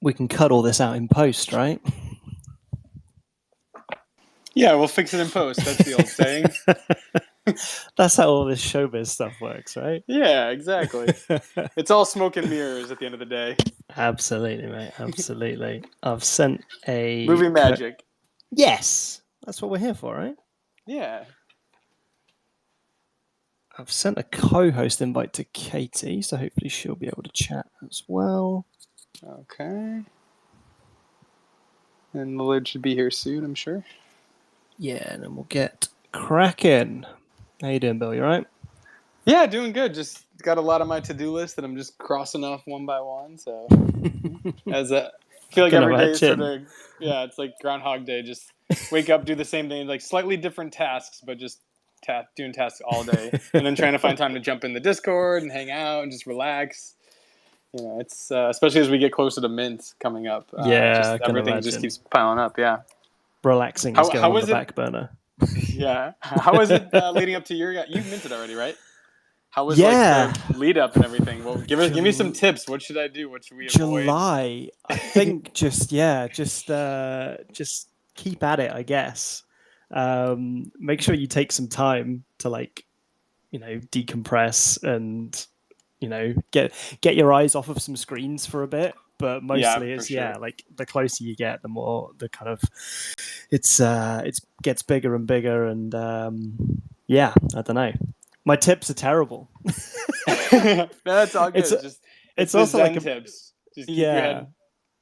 we can cut all this out in post, right? Yeah, we'll fix it in post. That's the old saying. That's how all this showbiz stuff works, right? Yeah, exactly. It's all smoke and mirrors at the end of the day. Absolutely, mate. Absolutely. I've sent a... Movie magic. Yes! That's what we're here for, right? Yeah. I've sent a co-host invite to Katie, so hopefully she'll be able to chat as well. Okay. And the lid should be here soon, I'm sure. Yeah, and then we'll get cracking. How you doing, Bill? You all right? Yeah, doing good. Just got a lot on my to-do list that I'm just crossing off one by one. So, I feel like every day is sort of, it's like Groundhog Day. Just wake up, do the same thing, like slightly different tasks, but just doing tasks all day, and then trying to find time to jump in the Discord and hang out and just relax. You know, it's especially as we get closer to Mint coming up. Everything just keeps piling up. Yeah, relaxing is going on the back burner. Yeah, how was it leading up to you minted already, right? How was like the lead up and everything? Well, give me some tips. What should I do? What should we avoid? July, I think. just keep at it, I guess. Make sure you take some time to decompress and get your eyes off of some screens for a bit. But mostly like the closer you get, the more the kind of it gets bigger and bigger, and I don't know. My tips are terrible. That's all good. It's also Zen tips. Just keep your head,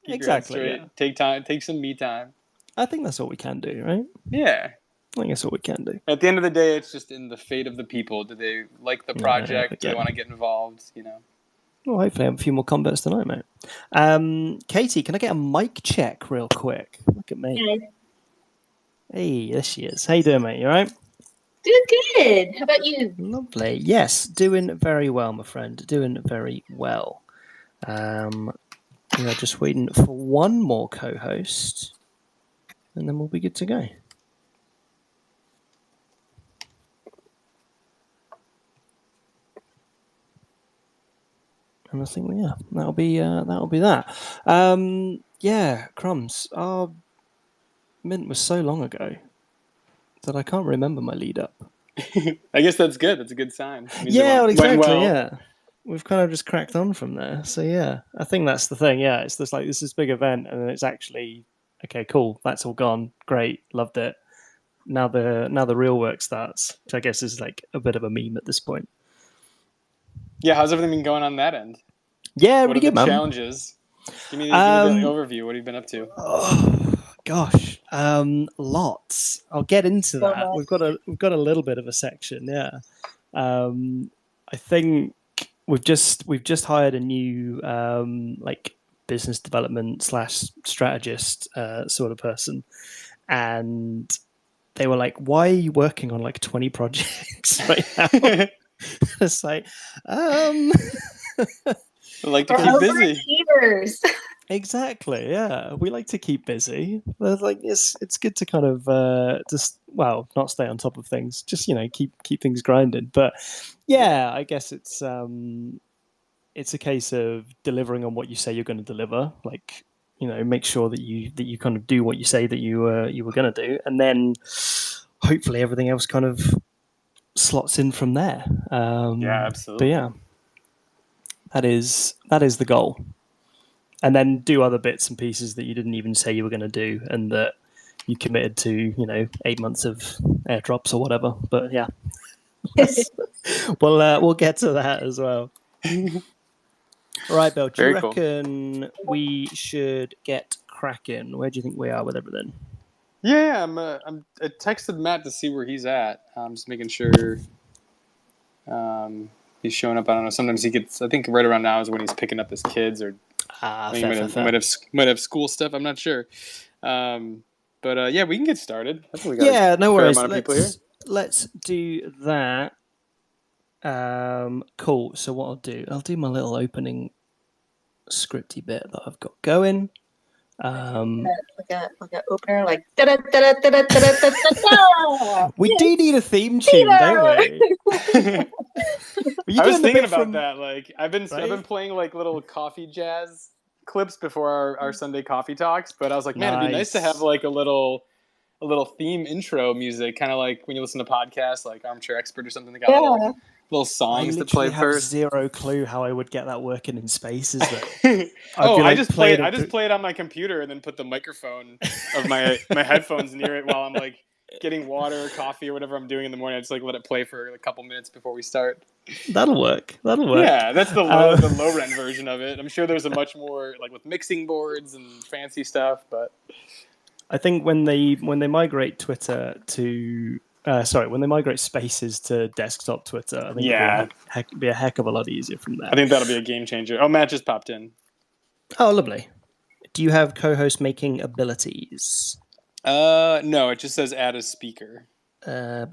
keep your head straight. Yeah. Take some me time. I think that's what we can do, right? Yeah. I think that's what we can do. At the end of the day, it's just in the fate of the people. Do they like the project? Do they want to get involved? You know. Well, hopefully I have a few more converts tonight, mate. Katie, can I get a mic check real quick? Look at me. Hey, there she is. How you doing, mate? You all right? Doing good. How about you? Lovely. Yes, doing very well, my friend. Doing very well. We are just waiting for one more co-host, and then we'll be good to go. And I think, that'll be that. Crumbs. Our mint was so long ago that I can't remember my lead up. I guess that's good. That's a good sign. Exactly. Yeah, we've kind of just cracked on from there. So I think that's the thing. Yeah, it's just like this is big event, and then it's actually okay. Cool. That's all gone. Great. Loved it. Now the real work starts, which I guess is like a bit of a meme at this point. Yeah, how's everything been going on that end? Yeah, what really are the good, challenges? Give me the overview. What have you been up to? Oh gosh, lots. I'll get into that. We've got a little bit of a section. Yeah, I think we've just hired a new business development / strategist sort of person, and they were like, "Why are you working on like 20 projects right now?" It's like, I like to keep busy. Exactly, yeah. We like to keep busy. But like it's good to kind of not stay on top of things. Just keep things grinding. But yeah, I guess it's a case of delivering on what you say you're going to deliver. Like make sure that you kind of do what you say that you were going to do, and then hopefully everything else kind of slots in from there. Yeah, absolutely. But yeah, that is the goal. And then do other bits and pieces that you didn't even say you were going to do, and that you committed to, 8 months of airdrops or whatever. But yeah, we'll get to that as well. Right, Bill. Do you reckon we should get cracking? Where do you think we are with everything? Yeah, I texted Matt to see where he's at. I'm just making sure he's showing up. I don't know. Sometimes he gets. I think right around now is when he's picking up his kids, or he might have school stuff. I'm not sure. But we can get started. I think we got no worries. Amount of people here. Let's do that. Cool. So what I'll do my little opening scripty bit that I've got going. Like a opener, like da-da-da-da-da-da-da-da-da. We do need a theme tune, don't we? I was thinking about that. Like I've been playing like little coffee jazz clips before our Sunday coffee talks, but I was like, man, it'd be nice to have like a little theme intro music, kind of like when you listen to podcasts like Armchair Expert or something. They got little songs that play first. I have zero clue how I would get that working in Spaces though. I just play it on my computer and then put the microphone of my headphones near it while I'm like getting water or coffee or whatever I'm doing in the morning. I just like let it play for a couple minutes before we start. That'll work. Yeah, that's the low rent version of it. I'm sure there's a much more like with mixing boards and fancy stuff, but I think when they migrate Twitter to when they migrate Spaces to desktop Twitter, I think it'll be a heck of a lot easier from there. I think that'll be a game changer. Oh, Matt just popped in. Oh, lovely. Do you have co-host making abilities? No, it just says add a speaker. It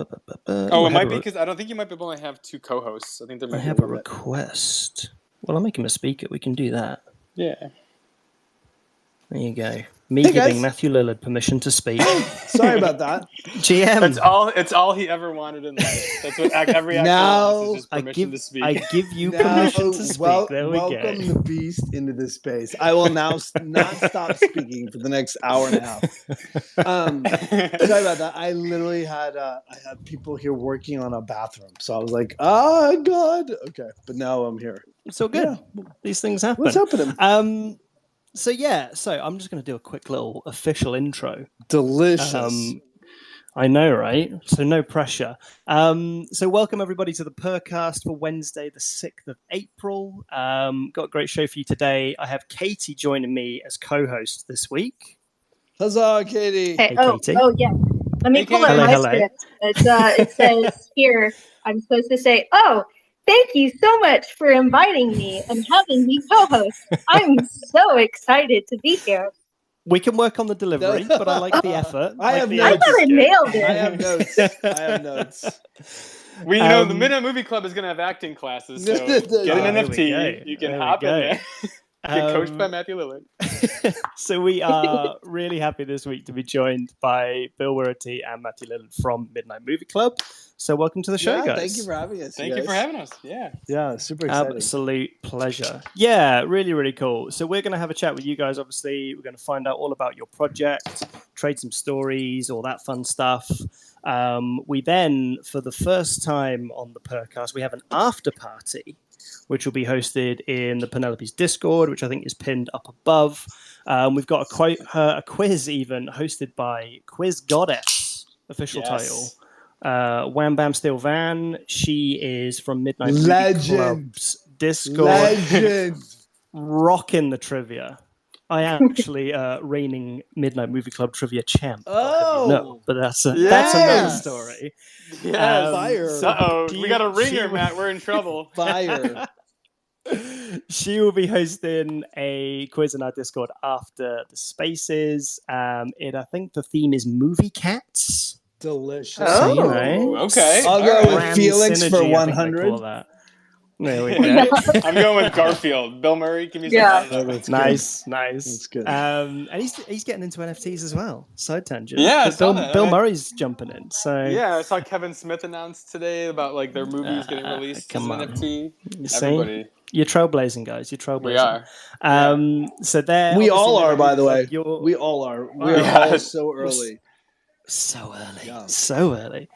might be because I don't think you might be able to have two co-hosts. I think there might be a request. Well, I'll make him a speaker. We can do that. Yeah. There you go. Me giving Matthew Lillard permission to speak. Sorry about that. GM. It's all he ever wanted in life. That's what every actor wants, is just permission to speak. I give you permission to speak. There we go. Welcome the beast into this space. I will now not stop speaking for the next hour and a half. Sorry about that. I literally had I had people here working on a bathroom, so I was like, "Oh God, okay." But now I'm here. So good. Yeah. These things happen. What's happening? So I'm just going to do a quick little official intro. Delicious. I know, right? So no pressure. So welcome everybody to the PurrCast for Wednesday, the 6th of April. Got a great show for you today. I have Katie joining me as co-host this week. Huzzah, Katie. Hey, Katie. Oh, yeah. Let me pull up my script. It says here, I'm supposed to say, thank you so much for inviting me and having me co-host. I'm so excited to be here. We can work on the delivery, but I like the effort. I thought I nailed it. I have notes. The Midnite Movie Club is going to have acting classes, so get an NFT. You can hop in there. Get coached by Matthew Lillard. So we are really happy this week to be joined by Bill Wirity and Matthew Lillard from Midnite Movie Club. So welcome to the show, guys. Thank you for having us. Thank you for having us. Yeah, super exciting. Absolute pleasure. Yeah, really, really cool. So we're going to have a chat with you guys, obviously. We're going to find out all about your project, trade some stories, all that fun stuff. We then, for the first time on the PurrCast, we have an after party, which will be hosted in the Penelope's Discord, which I think is pinned up above. We've got a quiz even hosted by Quiz Goddess, official title. Wham Bam Steel Van. She is from Midnite Movie Club's Discord. Legend. Rocking the trivia. I am actually reigning Midnite Movie Club trivia champ. No, but that's another story. Yeah, fire. We got a ringer, Matt. We're in trouble. Fire. She will be hosting a quiz in our Discord after the Spaces. I think the theme is movie cats. Delicious. Okay. I'll go with Felix for 100. There we go. I'm going with Garfield. Bill Murray, give me some. Nice. That's good. And he's getting into NFTs as well. Side tangent. Yeah, Bill Murray's jumping in. So I saw Kevin Smith announced today about like their movies getting released as an NFT. Everybody. You're trailblazing, guys. You're trailblazing. We are. So there. We all are, by the way. We all are. We are all so early. So early.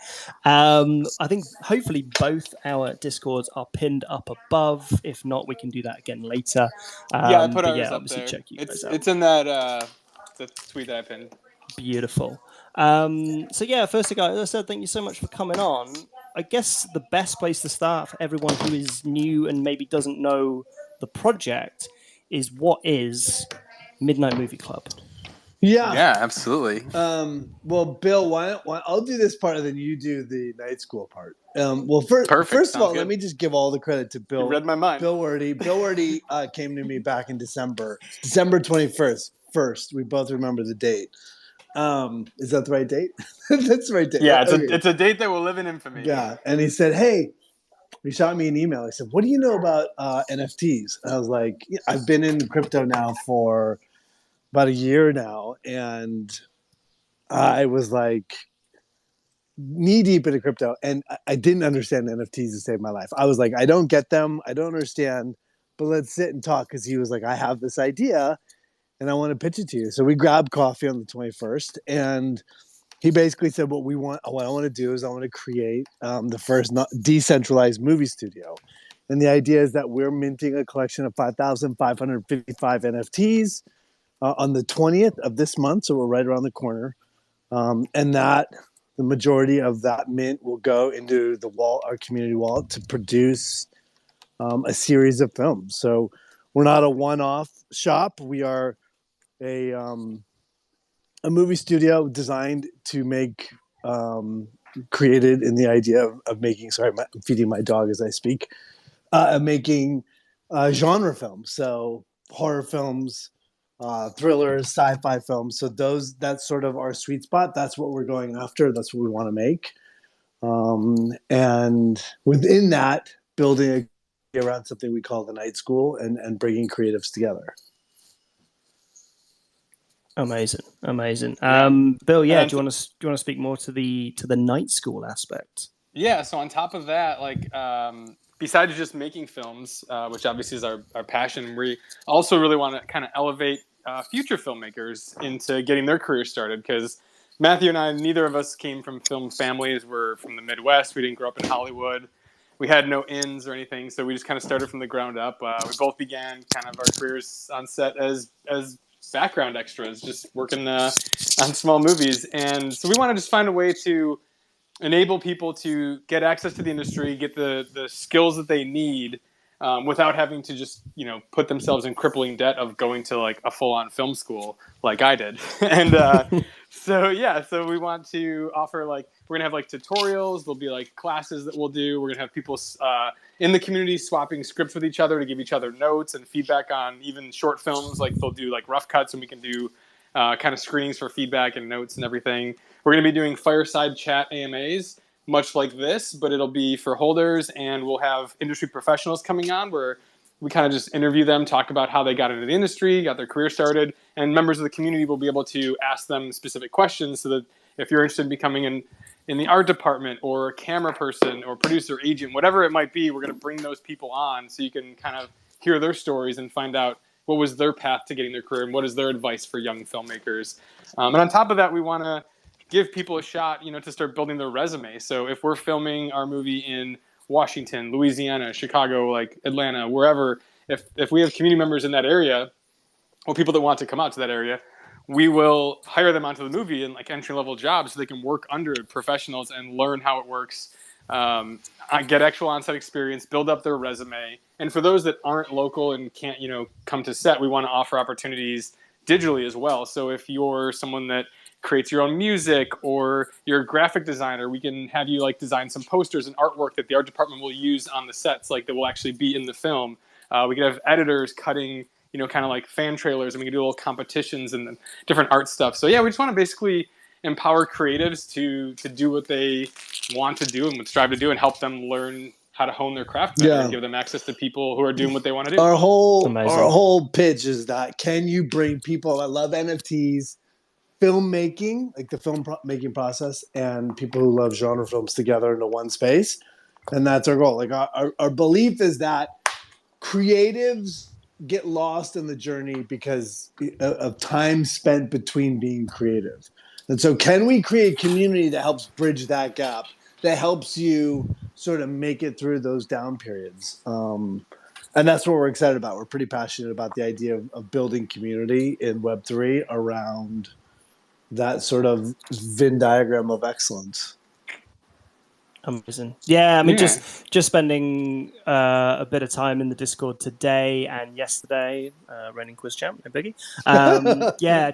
I think hopefully both our Discords are pinned up above. If not, we can do that again later. I put ours up there. Check you guys out. It's in that the tweet that I pinned. Beautiful. Firstly, guys, as I said, thank you so much for coming on. I guess the best place to start for everyone who is new and maybe doesn't know the project is what is Midnite Movie Club? Yeah, absolutely. Well, Bill, why I'll do this part and then you do the night school part. First of all, let me just give all the credit to Bill. You read my mind. Bill Wirity. Bill Wirity came to me back in December 21st. First, we both remember the date. Is that the right date? That's the right date. Yeah, it's a date that will live in infamy. Yeah, and he said, "Hey." He shot me an email. He said, "What do you know about NFTs?" And I was like, "I've been in crypto now for about a year now, and I was like knee deep into crypto, and I didn't understand NFTs to save my life. I was like, I don't get them, I don't understand, but let's sit and talk, because he was like, I have this idea and I want to pitch it to you. So we grabbed coffee on the 21st, and he basically said, what I want to do is I want to create the first decentralized movie studio. And the idea is that we're minting a collection of 5,555 NFTs on the 20th of this month. So we're right around the corner. And that the majority of that mint will go into our community wallet, to produce a series of films. So we're not a one-off shop. We are a movie studio designed to make, created in the idea of making, sorry, I'm feeding my dog as I speak, making genre films. So horror films, thrillers, sci-fi films. So that's sort of our sweet spot. That's what we're going after. That's what we want to make. And within that, building around something we call the Night School, and bringing creatives together. Amazing. Bill, do you want to speak more to the Night School aspect? Yeah. So on top of that, like, besides just making films, which obviously is our passion, we also really want to kind of elevate future filmmakers into getting their career started. Because Matthew and I, neither of us came from film families. We're from the Midwest. We didn't grow up in Hollywood. We had no ins or anything, so we just kind of started from the ground up. We both began kind of our careers on set as background extras, just working on small movies. And so we want to just find a way to enable people to get access to the industry, get the skills that they need, without having to just, put themselves in crippling debt of going to like a full-on film school like I did. And so we want to offer, like, we're gonna have like tutorials. There'll be like classes that we'll do. We're gonna have people in the community swapping scripts with each other to give each other notes and feedback on even short films. Like, they'll do like rough cuts, and we can do kind of screenings for feedback and notes and everything. We're going to be doing fireside chat AMAs, much like this, but it'll be for holders, and we'll have industry professionals coming on where we kind of just interview them, talk about how they got into the industry, got their career started, and members of the community will be able to ask them specific questions, so that if you're interested in becoming in the art department, or a camera person, or producer, agent, whatever it might be, we're going to bring those people on so you can kind of hear their stories and find out what was their path to getting their career and what is their advice for young filmmakers. And on top of that, we want to give people a shot, to start building their resume. So if we're filming our movie in Washington, Louisiana, Chicago, like Atlanta, wherever, if we have community members in that area, or people that want to come out to that area, we will hire them onto the movie in like entry-level jobs so they can work under professionals and learn how it works, get actual on-set experience, build up their resume. And for those that aren't local and can't, come to set, we want to offer opportunities digitally as well. So if you're someone that creates your own music, or you're a graphic designer, we can have you like design some posters and artwork that the art department will use on the sets, like that will actually be in the film. We could have editors cutting, kind of like fan trailers, and we can do little competitions and different art stuff. So yeah, we just want to basically empower creatives to do what they want to do and would strive to do, and help them learn how to hone their craft better, and give them access to people who are doing what they want to do. Our whole pitch is that, can you bring people that love NFTs, filmmaking, like the making process, and people who love genre films together into one space? And that's our goal. Like, our belief is that creatives get lost in the journey because of time spent between being creative. And so can we create community that helps bridge that gap, that helps you sort of make it through those down periods? And that's what we're excited about. We're pretty passionate about the idea of building community in Web3 around that sort of Venn diagram of excellence. Amazing. Yeah, I mean, just spending a bit of time in the Discord today and yesterday, reigning quiz champ, no biggie.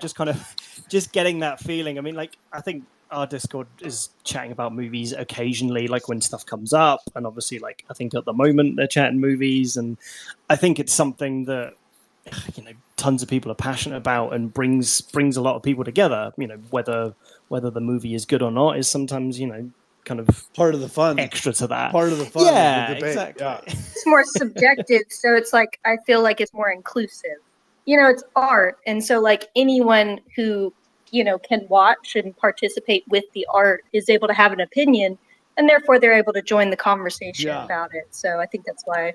Just kind of getting that feeling. I mean, like, I think our Discord is chatting about movies occasionally, like when stuff comes up, and obviously, like, I think at the moment they're chatting movies, and I think it's something that, tons of people are passionate about, and brings a lot of people together. Whether the movie is good or not is sometimes, kind of part of the fun, extra to that. Part of the fun. Yeah, of the debate. Exactly. Yeah. It's more subjective, so it's like, I feel like it's more inclusive. It's art, and so like anyone who can watch and participate with the art is able to have an opinion, and therefore they're able to join the conversation about it. So I think that's why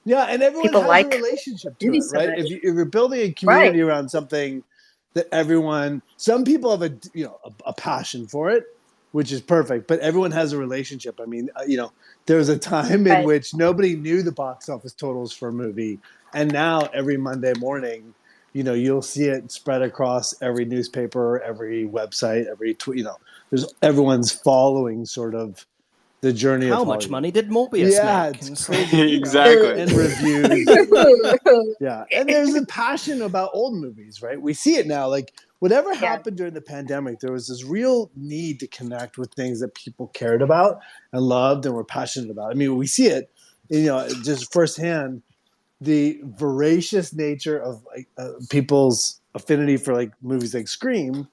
Yeah, and everyone people has like a relationship to it, movies so right? much. If you're building a Right. community around something that some people have a passion for it, which is perfect, but everyone has a relationship. I mean, there was a time in Right. which nobody knew the box office totals for a movie, and now every Monday morning, you'll see it spread across every newspaper, every website, every tweet. There's everyone's following sort of the journey of How Hollywood. much money did Morbius Yeah, make? it's crazy. Exactly. And reviews. Yeah. And there's a passion about old movies, right? We see it now. Like whatever happened during the pandemic, there was this real need to connect with things that people cared about and loved and were passionate about. I mean, we see it, just firsthand, the voracious nature of like people's affinity for like movies like Scream.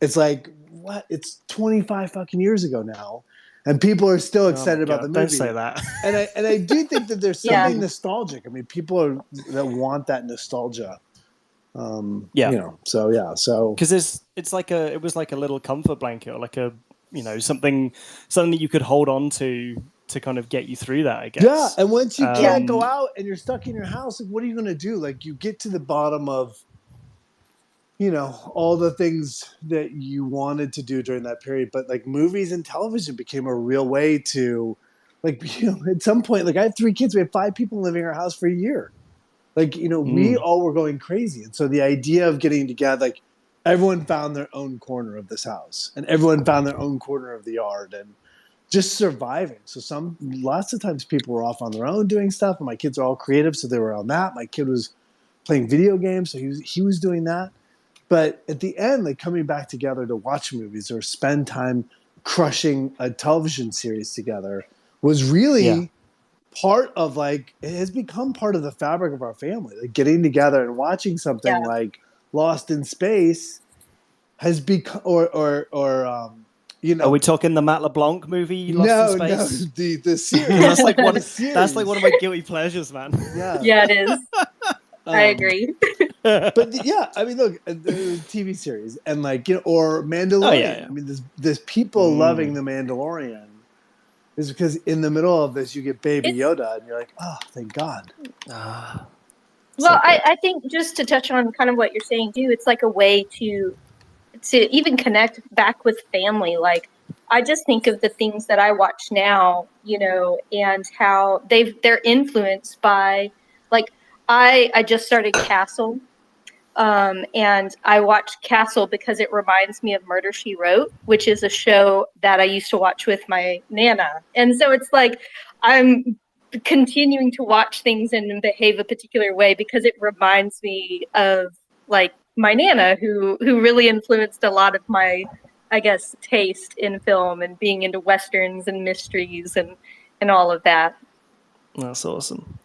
It's like, what? It's 25 fucking years ago now. And people are still excited about the movie. Don't say that. And I do think that there's something nostalgic. I mean, people that want that nostalgia. So because it was like a little comfort blanket, or like a something that you could hold on to kind of get you through that, I guess. Yeah, and once you can't go out and you're stuck in your house, like, what are you going to do? Like, you get to the bottom of all the things that you wanted to do during that period, but like movies and television became a real way to, like, at some point, like I have 3 kids, we have 5 people living in our house for a year. Like, we all were going crazy. And so the idea of getting together, like everyone found their own corner of this house and everyone found their own corner of the yard and just surviving. So lots of times people were off on their own doing stuff, and my kids are all creative. So they were on that. My kid was playing video games. So he was doing that. But at the end, like coming back together to watch movies or spend time crushing a television series together was really part of, like, it has become part of the fabric of our family. Like getting together and watching something like Lost in Space has become, Are we talking the Matt LeBlanc movie, Lost in Space? No, the series. That's like one of my guilty pleasures, man. Yeah, it is. I agree. But I mean, look, the TV series and or Mandalorian. Oh, yeah. I mean, there's people loving the Mandalorian is because in the middle of this you get Baby Yoda and you're like, oh, thank God. Well, I think just to touch on kind of what you're saying too, it's like a way to even connect back with family. Like, I just think of the things that I watch now, and how they're influenced by, like, I just started Castle, and I watched Castle because it reminds me of Murder, She Wrote, which is a show that I used to watch with my Nana. And so it's like I'm continuing to watch things and behave a particular way because it reminds me of, like, my Nana, who really influenced a lot of my, I guess, taste in film and being into Westerns and mysteries and all of that. That's awesome.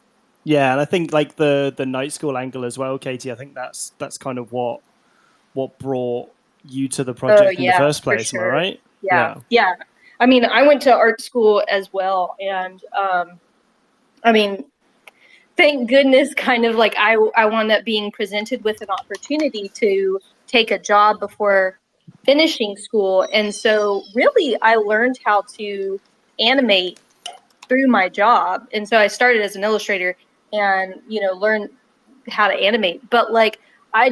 Yeah, and I think like the night school angle as well, Katie. I think that's kind of what brought you to the project in the first place. Sure. Am I right? Yeah. I mean, I went to art school as well, and I mean, thank goodness, kind of like I wound up being presented with an opportunity to take a job before finishing school, and so really I learned how to animate through my job. And so I started as an illustrator and, learned how to animate. But like, I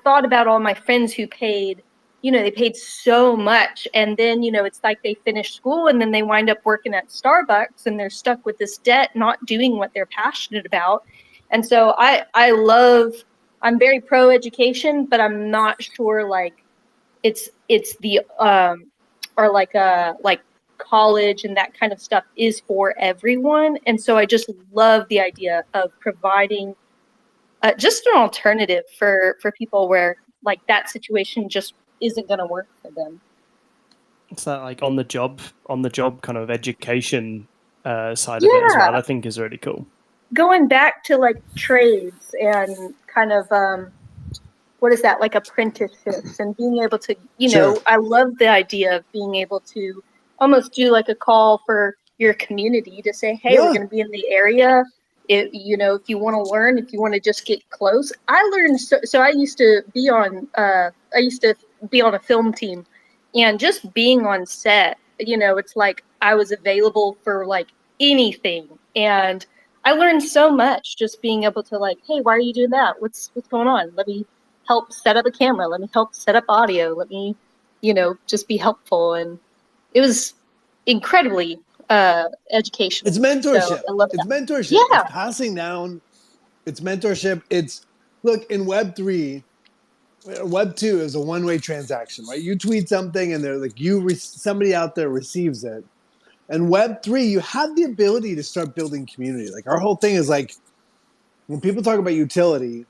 thought about all my friends who paid, they paid so much. And then, it's like they finish school and then they wind up working at Starbucks and they're stuck with this debt, not doing what they're passionate about. And so I'm very pro education, but I'm not sure like it's the, or like college and that kind of stuff is for everyone. And so I just love the idea of providing just an alternative for people where like that situation just isn't going to work for them. It's that like on the job kind of education side of it as well, I think is really cool. Going back to like trades and kind of what is that, like apprenticeships and being able to, I love the idea of being able to almost do like a call for your community to say, hey, we're going to be in the area. If you want to learn, if you want to just get close. I learned, so I used to be on a film team, and just being on set, it's like I was available for like anything. And I learned so much just being able to like, hey, why are you doing that? What's going on? Let me help set up a camera. Let me help set up audio. Let me, just be helpful. And it was incredibly educational. It's mentorship. So I love that. It's mentorship. Yeah. It's passing down. It's mentorship. Look, in Web3, Web2 is a one-way transaction, right? You tweet something and they're like, somebody out there receives it. And Web3, you have the ability to start building community. Like our whole thing is like, when people talk about utility,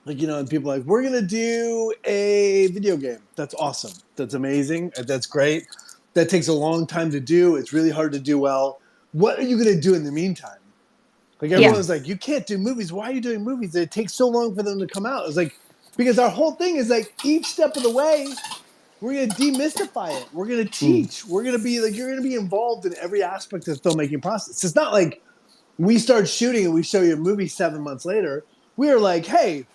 like, and people are like, we're going to do a video game. That's awesome. That's amazing. That's great. That takes a long time to do. It's really hard to do well. What are you going to do in the meantime? Like everyone's like, you can't do movies. Why are you doing movies? It takes so long for them to come out. It's like, because our whole thing is like each step of the way, we're going to demystify it. We're going to teach. We're going to be like, you're going to be involved in every aspect of the filmmaking process. It's not like we start shooting and we show you a movie 7 months later. We're like, hey,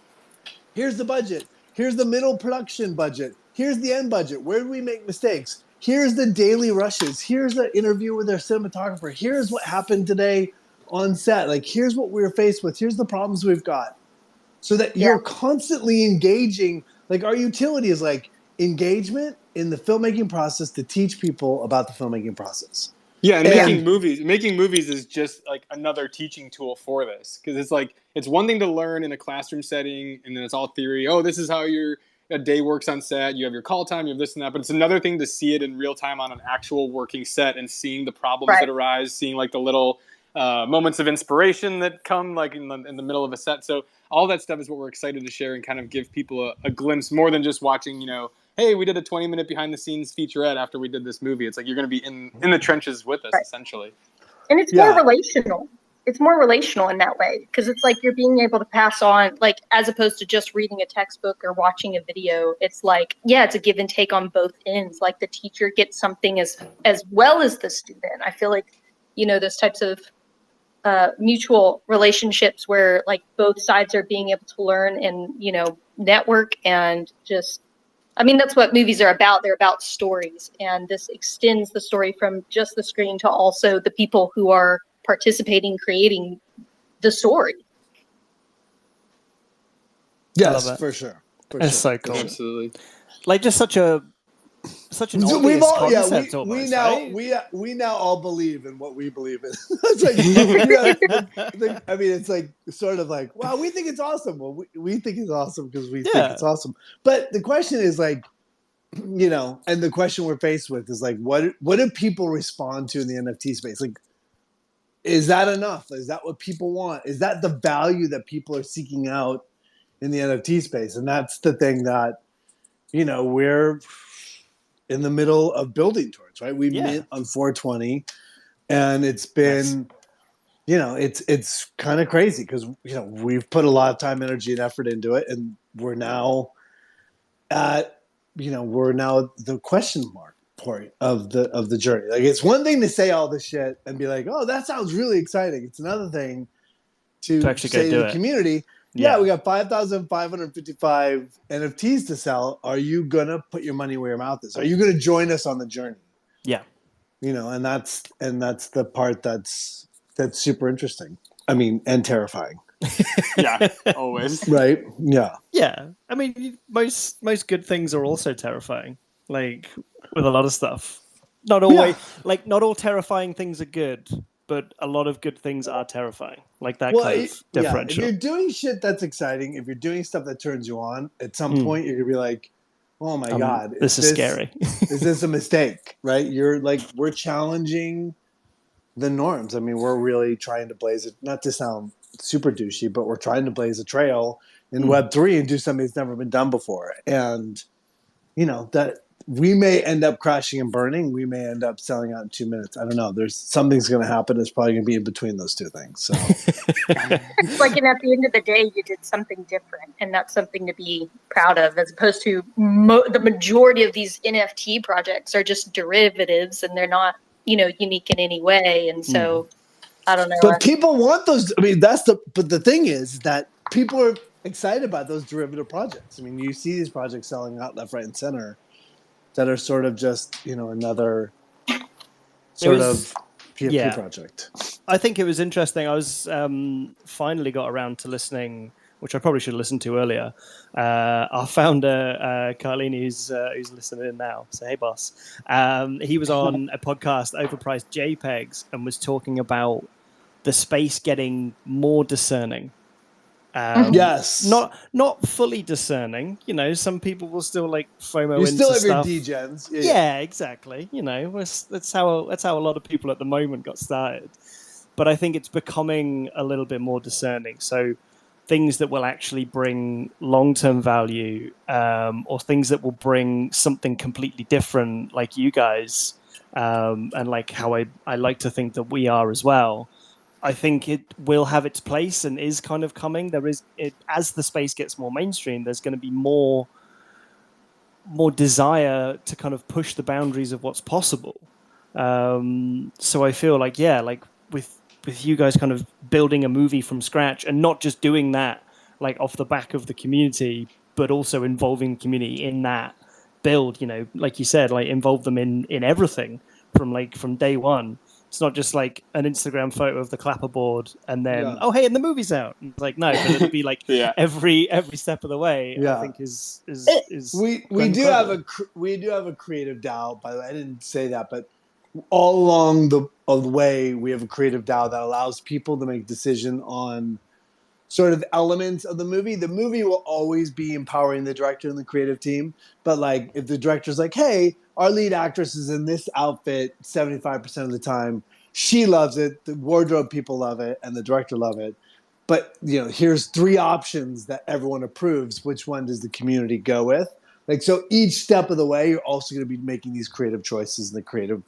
here's the budget. Here's the middle production budget. Here's the end budget. Where do we make mistakes? Here's the daily rushes. Here's the interview with our cinematographer. Here's what happened today on set. Like, here's what we were faced with. Here's the problems we've got. So that you're constantly engaging. Like, our utility is like engagement in the filmmaking process to teach people about the filmmaking process. Yeah, and making movies is just like another teaching tool for this, because it's like, it's one thing to learn in a classroom setting and then it's all theory. Oh, this is how a day works on set. You have your call time, you have this and that. But it's another thing to see it in real time on an actual working set and seeing the problems that arise, seeing like the little moments of inspiration that come like in the middle of a set. So all that stuff is what we're excited to share and kind of give people a glimpse, more than just watching, hey, we did a 20-minute behind-the-scenes featurette after we did this movie. It's like you're going to be in the trenches with us, essentially. And it's more relational. It's more relational in that way, because it's like you're being able to pass on, like, as opposed to just reading a textbook or watching a video. It's like, it's a give and take on both ends. Like the teacher gets something as well as the student. I feel like, those types of mutual relationships where like both sides are being able to learn and, network and just, I mean, that's what movies are about. They're about stories. And this extends the story from just the screen to also the people who are participating, creating the story. Yes, for sure. It's so cool. Absolutely. Like just such an obvious concept almost, right? We now all believe in what we believe in. It's like, I mean, it's like sort of like, wow, we think it's awesome. Well, we think it's awesome because we think it's awesome. But the question is like, and the question we're faced with is like, what do people respond to in the NFT space? Like, is that enough? Is that what people want? Is that the value that people are seeking out in the NFT space? And that's the thing that, we're in the middle of building towards, right? We mint on 420, and it's been, it's kind of crazy because, we've put a lot of time, energy, and effort into it, and we're now at, we're now the question mark point of the journey. Like, it's one thing to say all this shit and be like, oh, that sounds really exciting. It's another thing to actually say to the it. community, we got 5,555 NFTs to sell. Are you going to put your money where your mouth is? Are you going to join us on the journey? Yeah. And that's the part that's super interesting. I mean, and terrifying. Yeah, always. Right? Yeah. Yeah. I mean, most good things are also terrifying. Like with a lot of stuff. Not always not all terrifying things are good, but a lot of good things are terrifying. Like that kind of differential. If you're doing shit that's exciting, if you're doing stuff that turns you on, at some point you're gonna be like, oh my God, this is scary. Is this a mistake? Right? You're like, we're challenging the norms. I mean, we're really trying to blaze it, not to sound super douchey, but we're trying to blaze a trail in Web3 and do something that's never been done before. And that we may end up crashing and burning. We may end up selling out in 2 minutes. I don't know. There's something's going to happen. It's probably going to be in between those two things. So it's like, and at the end of the day, you did something different, and that's something to be proud of, as opposed to the majority of these NFT projects are just derivatives, and they're not, unique in any way. And so, I don't know. But people want those. I mean, but the thing is that people are excited about those derivative projects. I mean, you see these projects selling out left, right, and center that are sort of just, another sort of project. I think it was interesting. I was finally got around to listening, which I probably should have listened to earlier. Our founder, Carlini, who's listening in now. So, hey, boss. He was on a podcast, Overpriced JPEGs, and was talking about the space getting more discerning. Yes. Not fully discerning. You know, some people will still like FOMO You into still have stuff. your degens. Yeah, exactly. You know, that's how a lot of people at the moment got started. But I think it's becoming a little bit more discerning. So things that will actually bring long-term value, or things that will bring something completely different, like you guys, and like how I like to think that we are as well. I think it will have its place and is kind of coming. As the space gets more mainstream, there's going to be more desire to kind of push the boundaries of what's possible. So I feel like, like with you guys kind of building a movie from scratch and not just doing that like off the back of the community, but also involving the community in that build, you know, like you said, like involve them in everything from day one. It's not just like an Instagram photo of the clapperboard and then, oh, hey, and the movie's out. And it's like, no, but it'll be like every step of the way. I think is we do have a creative DAO. By the way, I didn't say that, but all along the way, we have a creative DAO that allows people to make decision on sort of elements of the movie. The movie will always be empowering the director and the creative team. But like if the director's like, hey, our lead actress is in this outfit 75% of the time, she loves it, the wardrobe people love it, and the director love it. But you know, here's 3 options that everyone approves. Which one does the community go with? Like, so each step of the way, you're also going to be making these creative choices and the creative,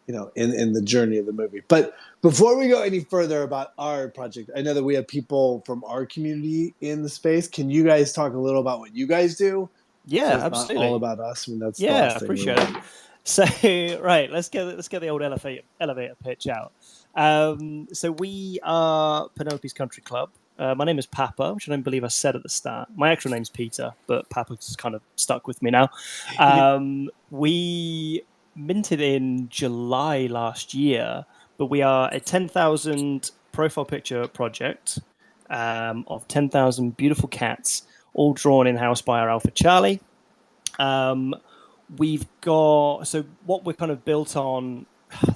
you know, in the journey of the movie. But before we go any further about our project, I know that we have people from our community in the space. Can you guys talk a little about what you guys do? Yeah, so it's absolutely. Not all about us. I mean, that's the yeah, last thing appreciate it. So right, let's get the old elevator pitch out. So we are Penelope's Country Club. My name is Papa, which I don't believe I said at the start. My actual name's Peter, but Papa's kind of stuck with me now. We minted in July last year, but we are a 10,000 profile picture project of 10,000 beautiful cats, all drawn in-house by our Alpha Charlie. We've got, so what we're kind of built on,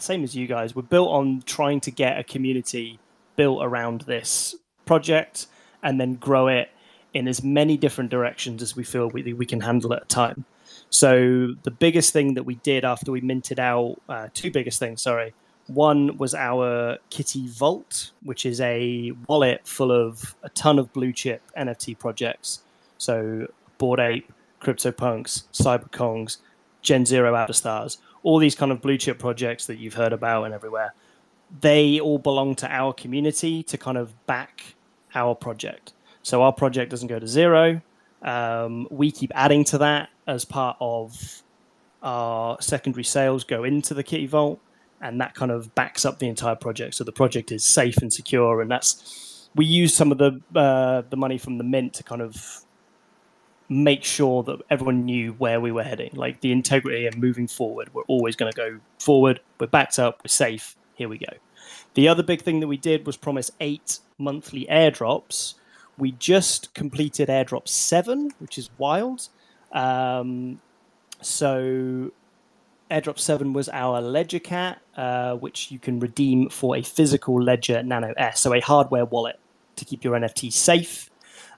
same as you guys, we're built on trying to get a community built around this project and then grow it in as many different directions as we feel we can handle at a time. So the biggest thing that we did after we minted out, 2 biggest things, sorry. One was our Kitty Vault, which is a wallet full of a ton of blue chip NFT projects. So Bored Ape, CryptoPunks, CyberKongs, Gen Zero Outer Stars, all these kind of blue chip projects that you've heard about and everywhere. They all belong to our community to kind of back our project. So our project doesn't go to zero. We keep adding to that as part of our secondary sales go into the Kitty Vault, and that kind of backs up the entire project. So the project is safe and secure, and we use some of the money from the mint to kind of make sure that everyone knew where we were heading, like the integrity and moving forward. We're always going to go forward. We're backed up. We're safe. Here we go. The other big thing that we did was promise 8 monthly airdrops. We just completed airdrop 7, which is wild. So airdrop 7 was our Ledger Cat, which you can redeem for a physical Ledger Nano S, so a hardware wallet to keep your NFTs safe.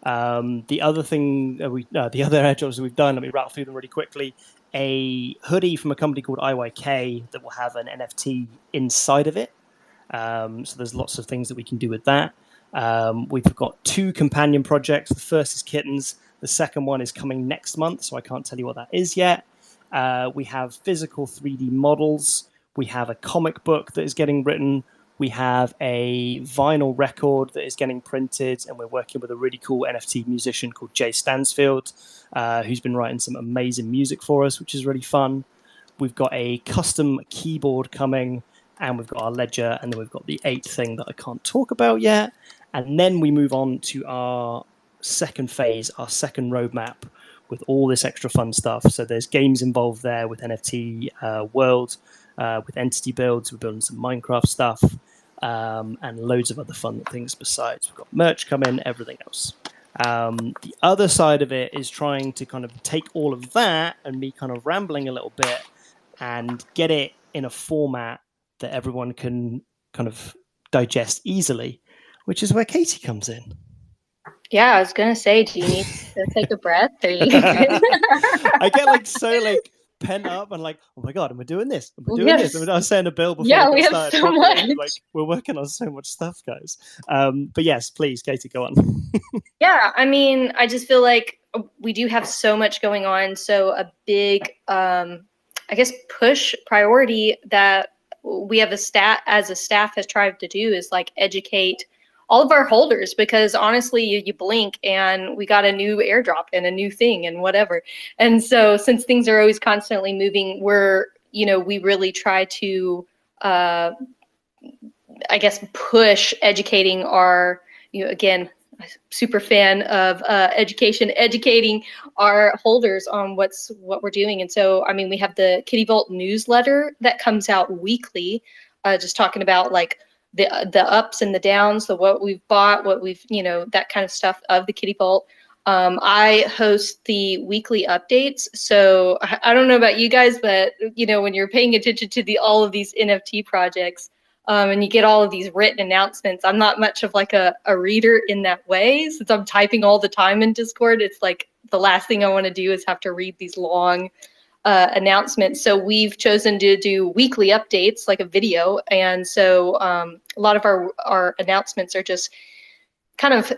The other thing, the other airdrops that we've done, let me rattle through them really quickly. A hoodie from a company called IYK that will have an NFT inside of it. So there's lots of things that we can do with that. We've got 2 companion projects. The first is Kittens. The second one is coming next month, so I can't tell you what that is yet. We have physical 3D models. We have a comic book that is getting written. We have a vinyl record that is getting printed, and we're working with a really cool NFT musician called Jay Stansfield, who's been writing some amazing music for us, which is really fun. We've got a custom keyboard coming, and we've got our ledger, and then we've got the 8th thing that I can't talk about yet. And then we move on to our second phase, our second roadmap, with all this extra fun stuff. So there's games involved there with NFT World. with entity builds. We're building some Minecraft stuff and loads of other fun things besides. We've got merch coming, everything else. The other side of it is trying to kind of take all of that and me kind of rambling a little bit and get it in a format that everyone can kind of digest easily, which is where Katie comes in. Yeah, I was gonna say, do you need to take a breath? Are you good? I get like so like pent up and like, oh my god, am I doing this? Am I doing this? I mean, I was saying to Bill before we got started. So much. Like, we're working on so much stuff, guys. But yes, please, Katie, go on. Yeah, I mean, I just feel like we do have so much going on. So a big, I guess, push priority that we have as a staff has tried to do is like educate all of our holders, because honestly, you blink and we got a new airdrop and a new thing and whatever. And so since things are always constantly moving, we really try to, I guess, push educating our, again, super fan of educating our holders on what we're doing. And so, I mean, we have the Kitty Vault newsletter that comes out weekly, just talking about like the ups and the downs, what we've bought, what we've, that kind of stuff of the Kitty Vault. I host the weekly updates. So I don't know about you guys, but when you're paying attention to all of these NFT projects, and you get all of these written announcements, I'm not much of like a reader in that way. Since I'm typing all the time in Discord, it's like the last thing I want to do is have to read these long announcements. So we've chosen to do weekly updates, like a video. And so a lot of our announcements are just kind of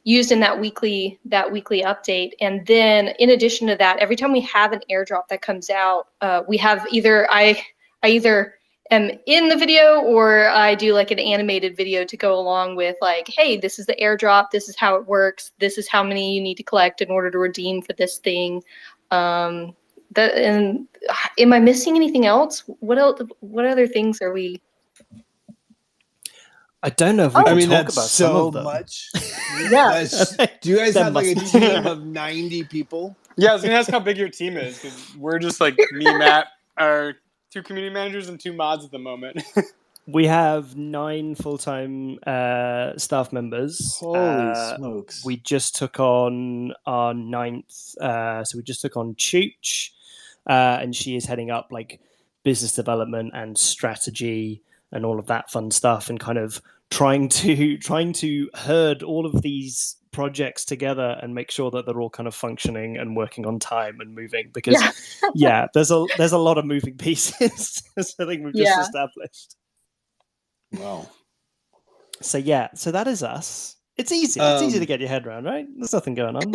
used in that weekly update. And then in addition to that, every time we have an airdrop that comes out, we have I either am in the video or I do like an animated video to go along with like, hey, this is the airdrop, this is how it works, this is how many you need to collect in order to redeem for this thing. And am I missing anything else? What other things are we? I don't know if we can talk about so some of them. Much. Yeah. Do you guys have like a team of 90 people? Yeah, I was gonna ask how big your team is, because we're just like me, Matt, our 2 community managers and 2 mods at the moment. We have 9 full-time staff members. Holy smokes. We just took on our 9th. So we just took on Chooch, and she is heading up like business development and strategy and all of that fun stuff, and kind of trying to herd all of these projects together and make sure that they're all kind of functioning and working on time and moving, because there's a lot of moving pieces. As I think we've just established. Wow. So that is us. It's easy. It's easy to get your head around, right? There's nothing going on.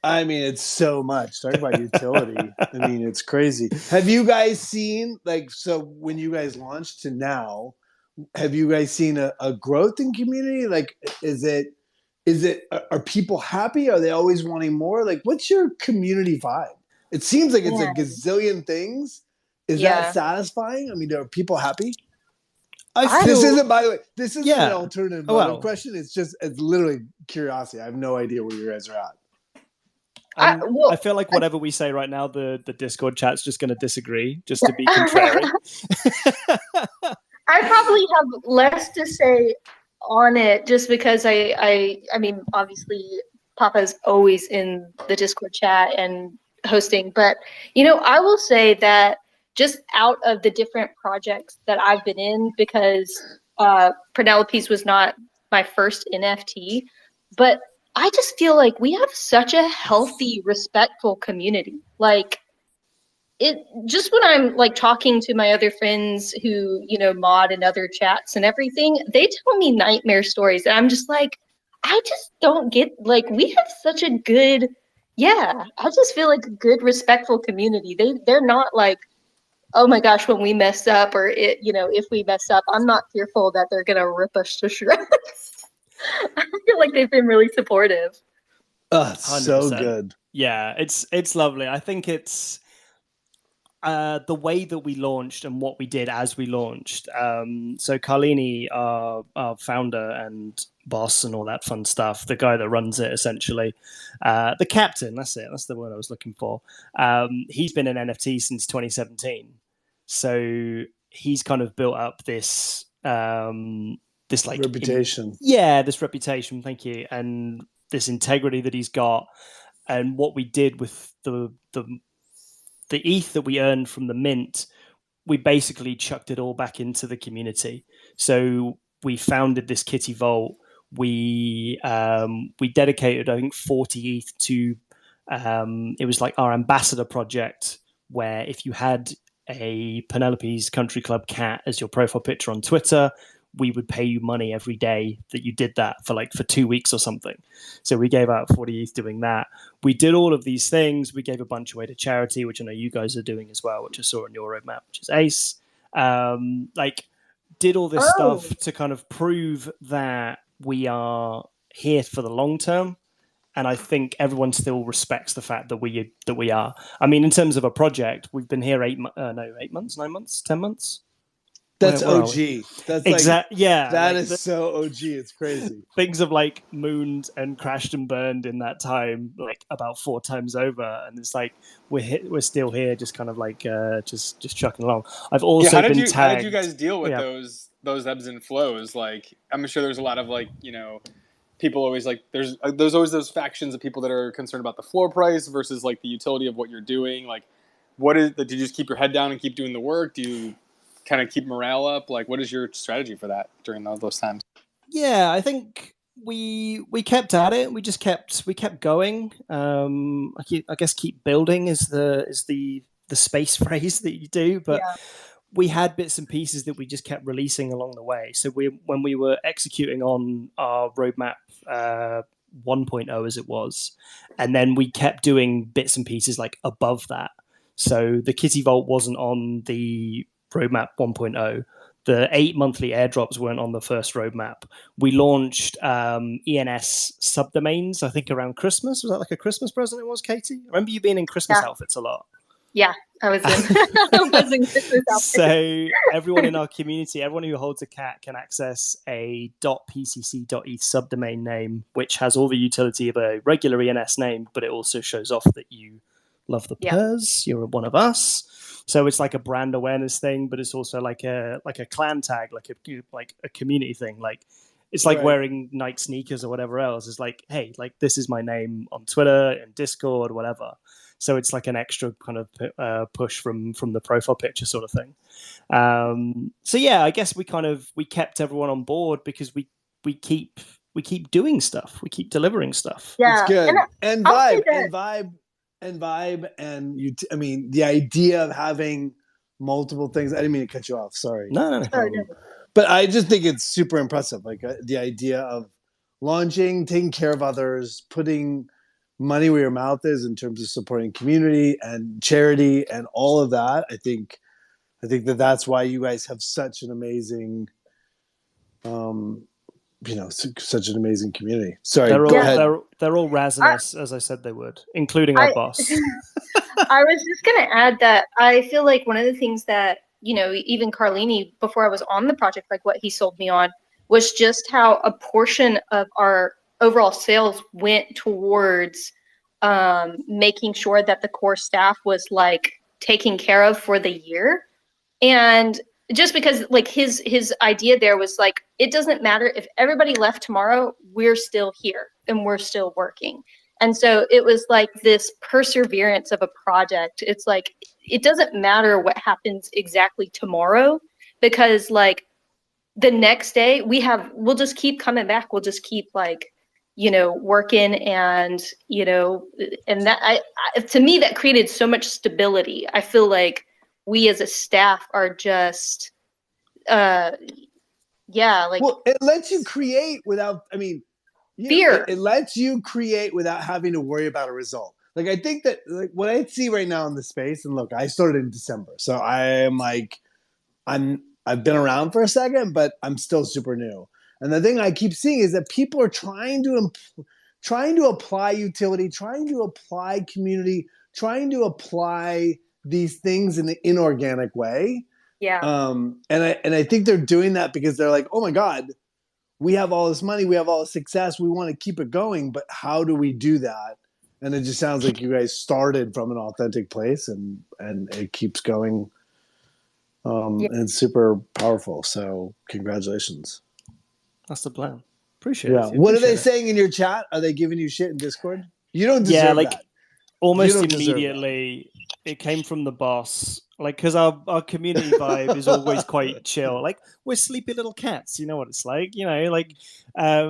I mean, it's so much. Talk about utility. I mean, it's crazy. Have you guys seen, like, so when you guys launched to now, have you guys seen a growth in community? Like, are people happy? Are they always wanting more? Like, what's your community vibe? It seems like it's a gazillion things. Is that satisfying? I mean, are people happy? This isn't, by the way, this isn't an alternative motive question. It's literally curiosity. I have no idea where you guys are at. I feel like whatever we say right now, the Discord chat's just going to disagree, just to be contrary. I probably have less to say on it, just because I mean, obviously, Papa's always in the Discord chat and hosting, but I will say that just out of the different projects that I've been in, because Penelope's was not my first NFT, but I just feel like we have such a healthy, respectful community. Like, it just when I'm like talking to my other friends who, mod in other chats and everything, they tell me nightmare stories. And I'm just like, I just don't get, like, we have such a good, I just feel like a good, respectful community. They're not like, oh my gosh, when we mess up, or if we mess up, I'm not fearful that they're going to rip us to shreds. I feel like they've been really supportive. Oh, so good. Yeah, it's lovely. I think it's the way that we launched and what we did as we launched. So Carlini, our founder and boss and all that fun stuff, the guy that runs it essentially, the captain, that's the word I was looking for. He's been in NFT since 2017. So he's kind of built up this this like reputation. This reputation. Thank you, and this integrity that he's got. And what we did with the ETH that we earned from the mint, we basically chucked it all back into the community. So we founded this Kitty Vault. We dedicated, I think, 40 ETH to it was like our ambassador project, where if you had a Penelope's Country Club cat as your profile picture on Twitter, we would pay you money every day that you did that for 2 weeks or something. So we gave out 40 ETH doing that. We did all of these things. We gave a bunch away to charity, which I know you guys are doing as well, which I saw on your roadmap, which is ace. Did all this stuff to kind of prove that we are here for the long term. And I think everyone still respects the fact that we are. I mean, in terms of a project, we've been here 8 months, 9 months, 10 months. That's OG. That's that is so OG. It's crazy. Things have mooned and crashed and burned in that time, about 4 times over, and it's we're still here, just kind of just chucking along. I've also been tagged. How did you guys deal with those ebbs and flows? I'm sure there's a lot of people always there's always those factions of people that are concerned about the floor price versus the utility of what you're doing. Do you just keep your head down and keep doing the work? Do you kind of keep morale up? What is your strategy for that during those times? Yeah, I think we kept at it. We kept going. I guess keep building is the space phrase that you do, but we had bits and pieces that we just kept releasing along the way. So when we were executing on our roadmap 1.0 as it was, and then we kept doing bits and pieces above that. So the Kitty Vault wasn't on the roadmap 1.0. The 8 monthly airdrops weren't on the first roadmap. We launched ENS subdomains, I think, around Christmas. Was that a Christmas present it was, Katie? I remember you being in Christmas outfits a lot. Yeah, I was in Christmas outfits. So everyone in our community, everyone who holds a cat can access a .pcc.eth subdomain name, which has all the utility of a regular ENS name, but it also shows off that you love the Purrs, you're one of us. So it's a brand awareness thing, but it's also a clan tag, a community thing. It's wearing Nike sneakers or whatever else. It's hey, this is my name on Twitter and Discord, whatever. So it's an extra kind of push from the profile picture sort of thing. I guess we kept everyone on board because we keep doing stuff. We keep delivering stuff. Yeah, it's good. And vibe. The idea of having multiple things. I didn't mean to cut you off. Sorry. No. But I just think it's super impressive. The idea of launching, taking care of others, putting money where your mouth is in terms of supporting community and charity and all of that. I think that's why you guys have such an amazing, such an amazing community. Sorry, go ahead. They're all razzing us, as I said they would, including our boss. I was just going to add that I feel like one of the things that, even Carlini, before I was on the project, what he sold me on, was just how a portion of our overall sales went towards making sure that the core staff was taken care of for the year. And just because his idea there was it doesn't matter if everybody left tomorrow, we're still here and we're still working. And so it was this perseverance of a project. It's it doesn't matter what happens exactly tomorrow, because the next day we'll just keep coming back. We'll just keep working, and and that to me that created so much stability. I feel we as a staff are just well, it lets you create without fear. It lets you create without having to worry about a result. I think that what I see right now in the space, and look, I started in December, so I am I've been around for a second, but I'm still super new. And the thing I keep seeing is that people are trying to apply utility, trying to apply community, trying to apply these things in an inorganic way. Yeah. And I think they're doing that because they're oh my God, we have all this money, we have all this success, we want to keep it going, but how do we do that? And it just sounds like you guys started from an authentic place and it keeps going And it's super powerful. So congratulations. That's the plan. Appreciate Yeah. it. What are they saying in your chat? Are they giving you shit in Discord? You don't deserve that. Almost immediately, it came from the boss. Like, because our community vibe is always quite chill. Like, we're sleepy little cats. You know what it's like. You know, like. I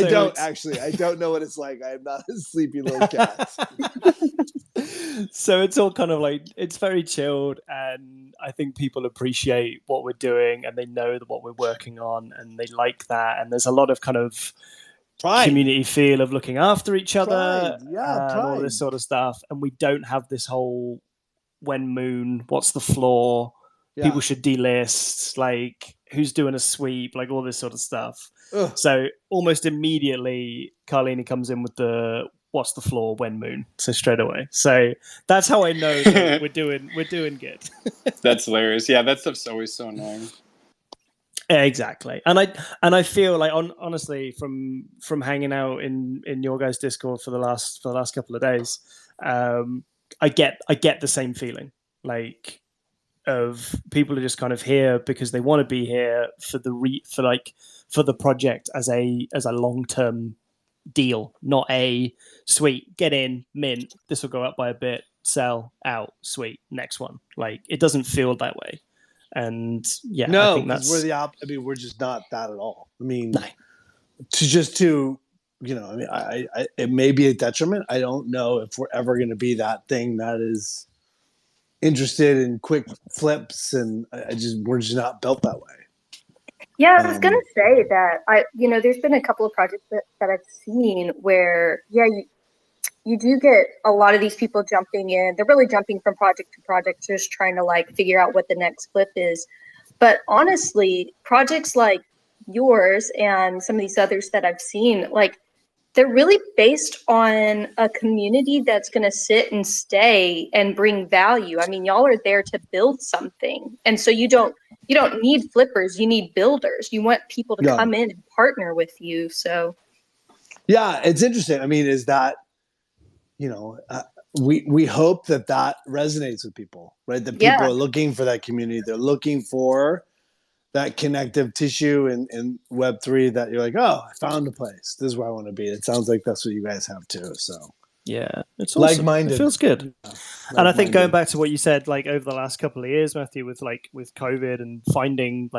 don't know what it's like. I am not a sleepy little cat. So it's all kind of like, it's very chilled, and I think people appreciate what we're doing, and they know what we're working on, and they like that. And there's a lot of kind of community feel of looking after each other, and all this sort of stuff. And we don't have this whole when moon, what's the floor, people should delist, like who's doing a sweep, like all this sort of stuff. Ugh. So almost immediately Carlini comes in with the what's the floor, when moon, so straight away. So that's how I know that we're doing good. That's hilarious. Yeah, that stuff's always so annoying. Exactly, and I feel like honestly from hanging out in your guys' Discord for the last couple of days, I get the same feeling, like of people are just kind of here because they want to be here for the project as a long-term deal, not a sweet get in, mint, this will go up by a bit, sell, out, sweet, next one. Like, it doesn't feel that way. And no, I think that's we're just not that at all. I mean, no. It may be a detriment. I don't know if we're ever going to be that thing that is interested in quick flips, and we're just not built that way. Yeah, I was going to say that there's been a couple of projects that I've seen where, you do get a lot of these people jumping in. They're really jumping from project to project, just trying to like figure out what the next flip is. But honestly, projects like yours and some of these others that I've seen, like, they're really based on a community that's going to sit and stay and bring value. I mean, y'all are there to build something. And so you don't need flippers, you need builders. You want people to come in and partner with you. So yeah, it's interesting. I mean, is that, we hope that resonates with people, right? That people are looking for that community. They're looking for that connective tissue in Web3 that you're like, oh, I found a place. This is where I want to be. It sounds like that's what you guys have too. So yeah, it's awesome. Like-minded. It feels good. Yeah. And I think going back to what you said, like over the last couple of years, Matthew, with COVID and finding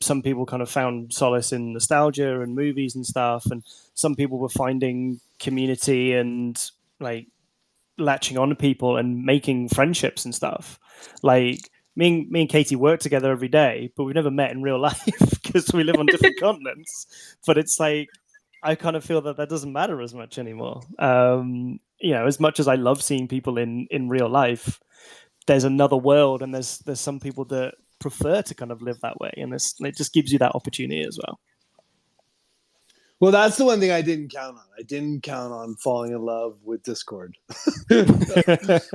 some people kind of found solace in nostalgia and movies and stuff. And some people were finding community and like latching on to people and making friendships and stuff. Like, Me and Katie work together every day, but we've never met in real life because we live on different continents. But it's like, I kind of feel that doesn't matter as much anymore. As much as I love seeing people in real life, there's another world, and there's some people that prefer to kind of live that way, and it just gives you that opportunity as well. Well, that's the one thing I didn't count on. I didn't count on falling in love with Discord. It's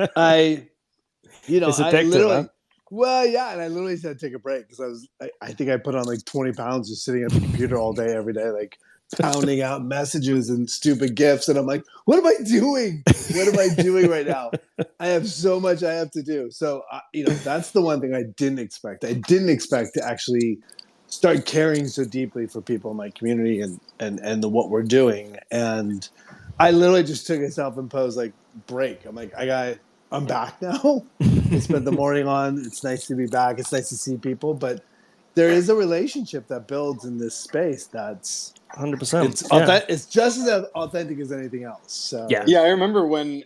addictive, huh? Well, yeah, and I literally had to take a break because I think I put on like 20 pounds just sitting at the computer all day, every day, like pounding out messages and stupid GIFs. And I'm like, what am I doing? What am I doing right now? I have so much I have to do. So, that's the one thing I didn't expect. I didn't expect to actually start caring so deeply for people in my community and what we're doing. And I literally just took a self-imposed like break. I'm like, I'm back now. I spent the morning on. It's nice to be back. It's nice to see people, but there is a relationship that builds in this space that's 100%. It's just as authentic as anything else. So yeah. I remember when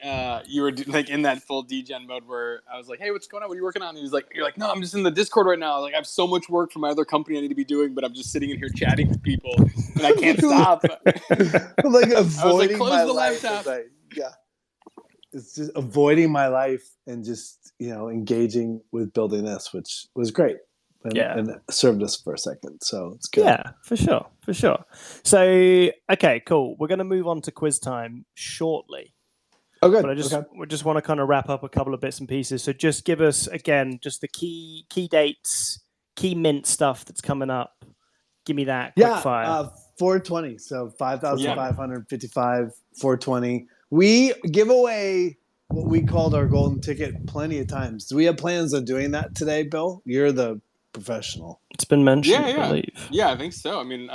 you were like in that full degen mode where I was like, "Hey, what's going on? What are you working on?" And you're like, "No, I'm just in the Discord right now. Like, I have so much work for my other company I need to be doing, but I'm just sitting in here chatting with people, and I can't stop." I'm like avoiding close my the life. laptop. It's just avoiding my life and just engaging with building this, which was great. And it served us for a second, so it's good. Yeah, for sure. So, okay, cool. We're going to move on to quiz time shortly. Oh, good. But we just want to kind of wrap up a couple of bits and pieces. So just give us, again, just the key dates, key mint stuff that's coming up. Give me that quick fire. 420, so 5,555, 420. We give away what we called our golden ticket plenty of times. Do we have plans of doing that today, Bill? You're the professional. It's been mentioned, I believe. Yeah, I think so. I mean,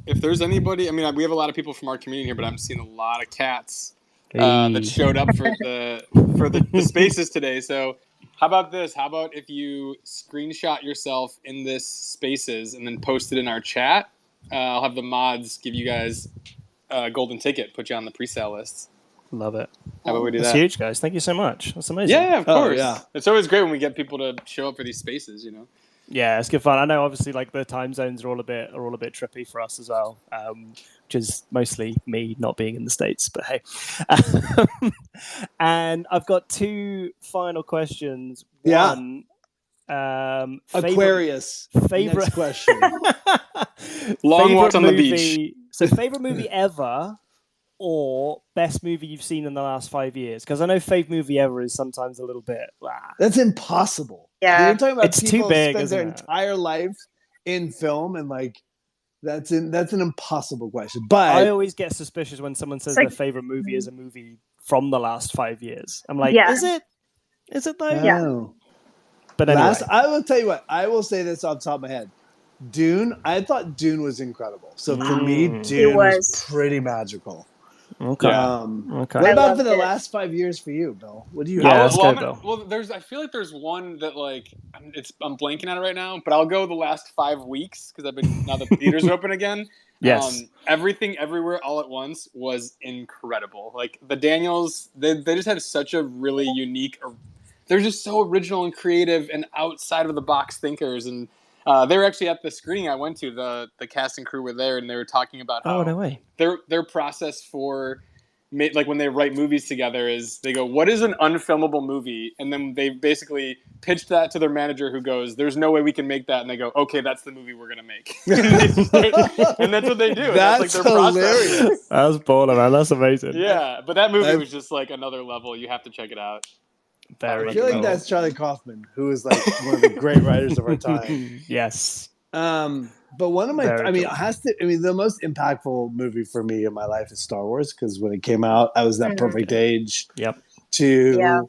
if there's anybody, I mean, we have a lot of people from our community here, but I'm seeing a lot of cats that showed up for the spaces today. So how about this? How about if you screenshot yourself in this spaces and then post it in our chat? I'll have the mods give you guys a golden ticket, put you on the pre-sale lists. Love it. How about we do That's that? huge, guys. Thank you so much. That's amazing. Yeah, of course. Yeah. It's always great when we get people to show up for these spaces, you know. Yeah, it's good fun. I know, obviously, like the time zones are all a bit trippy for us as well, which is mostly me not being in the States. But hey, and I've got two final questions. Yeah. One, Aquarius. Favorite Next question. Long walks on the movie, beach. So, favorite movie ever, or best movie you've seen in the last 5 years? Because I know favorite movie ever is sometimes a little bit. That's impossible. Yeah. You're talking about It's people too big, who spend their isn't it? entire life in film, and like that's an impossible question. But I always get suspicious when someone says their favorite movie is a movie from the last 5 years. I'm like, is it? Is it though? Yeah. no. But anyway, I will tell you what. I will say this off the top of my head. Dune. I thought Dune was incredible. So for me, Dune was pretty magical. okay. What about for the last 5 years for you, Bill? What do you? Yeah, have? let's go, Bill. Well, I feel like there's one that like I'm blanking on it right now, but I'll go the last 5 weeks because now the theaters are open again. Yes. Everything, Everywhere, All at Once was incredible. Like the Daniels, they just had such a really unique. They're just so original and creative and outside of the box thinkers. And they were actually at the screening I went to. The cast and crew were there, and they were talking about how no way. their process for like when they write movies together is they go, what is an unfilmable movie? And then they basically pitched that to their manager, who goes, there's no way we can make that. And they go, okay, that's the movie we're going to make. And that's what they do. That's like their hilarious. process. That was baller, man. That's amazing. Yeah, but that movie was just like another level. You have to check it out. Very I feel like that's Charlie Kaufman, who is like one of the great writers of our time. Yes. But one of my, the most impactful movie for me in my life is Star Wars, because when it came out, I was that perfect age to,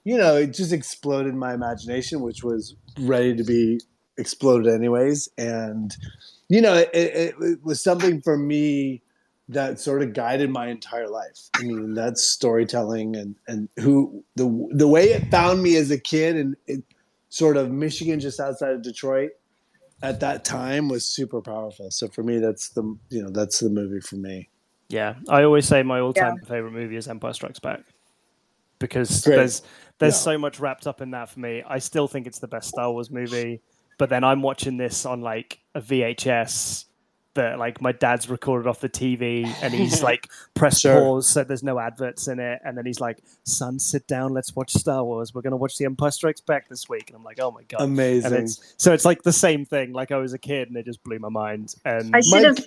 it just exploded my imagination, which was ready to be exploded anyways. And, it was something for me that sort of guided my entire life. I mean, that's storytelling and who the way it found me as a kid, and it sort of Michigan, just outside of Detroit at that time, was super powerful. So for me, that's the movie for me. Yeah, I always say my all-time favorite movie is Empire Strikes Back, because there's so much wrapped up in that for me. I still think it's the best Star Wars movie, but then I'm watching this on like a VHS that like my dad's recorded off the TV, and he's like press pause so there's no adverts in it, and then he's like, son, sit down, let's watch Star Wars, we're gonna watch The Empire Strikes Back this week. And I'm like, oh my god, amazing. And it's like the same thing. Like I was a kid and it just blew my mind. And I should have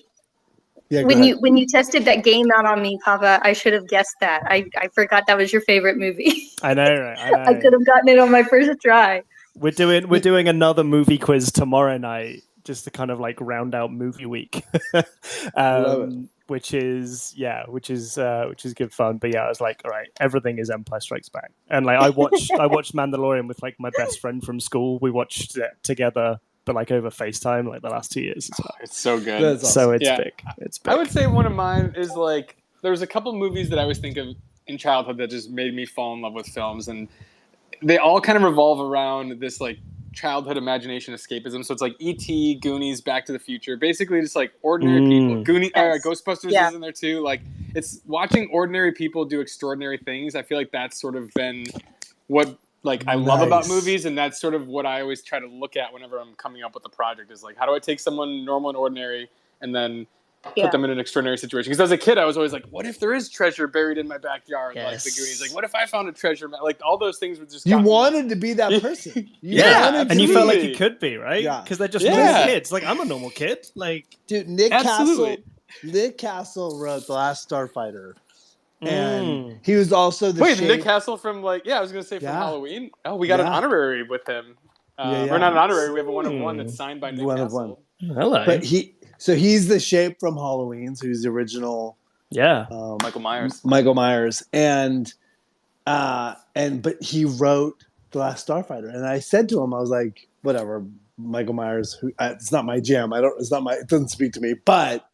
when you tested that game out on me, Papa, I should have guessed that. I forgot that was your favorite movie. I know, right? I know. I could have gotten it on my first try. We're doing another movie quiz tomorrow night, just to kind of like round out movie week, which is good fun. But yeah, I was like, all right, everything is Empire Strikes Back, and like I watched Mandalorian with like my best friend from school. We watched it together, but like over FaceTime, like the last 2 years. So. It's so good. Awesome. So it's big. It's big. I would say one of mine is like there's a couple movies that I always think of in childhood that just made me fall in love with films, and they all kind of revolve around this like childhood imagination escapism. So it's like E.T., Goonies, Back to the Future, basically just like ordinary people. Ghostbusters is in there too. Like it's watching ordinary people do extraordinary things. I feel like that's sort of been what like I love about movies, and that's sort of what I always try to look at whenever I'm coming up with a project is like, how do I take someone normal and ordinary and then put them in an extraordinary situation? Because as a kid, I was always like, what if there is treasure buried in my backyard? Like the Goonies. Like, what if I found a treasure? Like, all those things were just... You wanted to be that person. And you felt like you could be, right? Yeah. Because they're just normal kids. Like, I'm a normal kid. Like, dude, Nick Castle wrote The Last Starfighter. And he was also the Nick Castle from like... Yeah, I was going to say from Halloween. Oh, we got an honorary with him. We're not an honorary. We have a 1 of 1 that's signed by Nick Castle. Hello. But he's the Shape from Halloween, so he's the original Michael Myers. Michael Myers. And But he wrote The Last Starfighter, and I said to him, I was like, whatever, Michael Myers, it's not my jam. It doesn't speak to me. But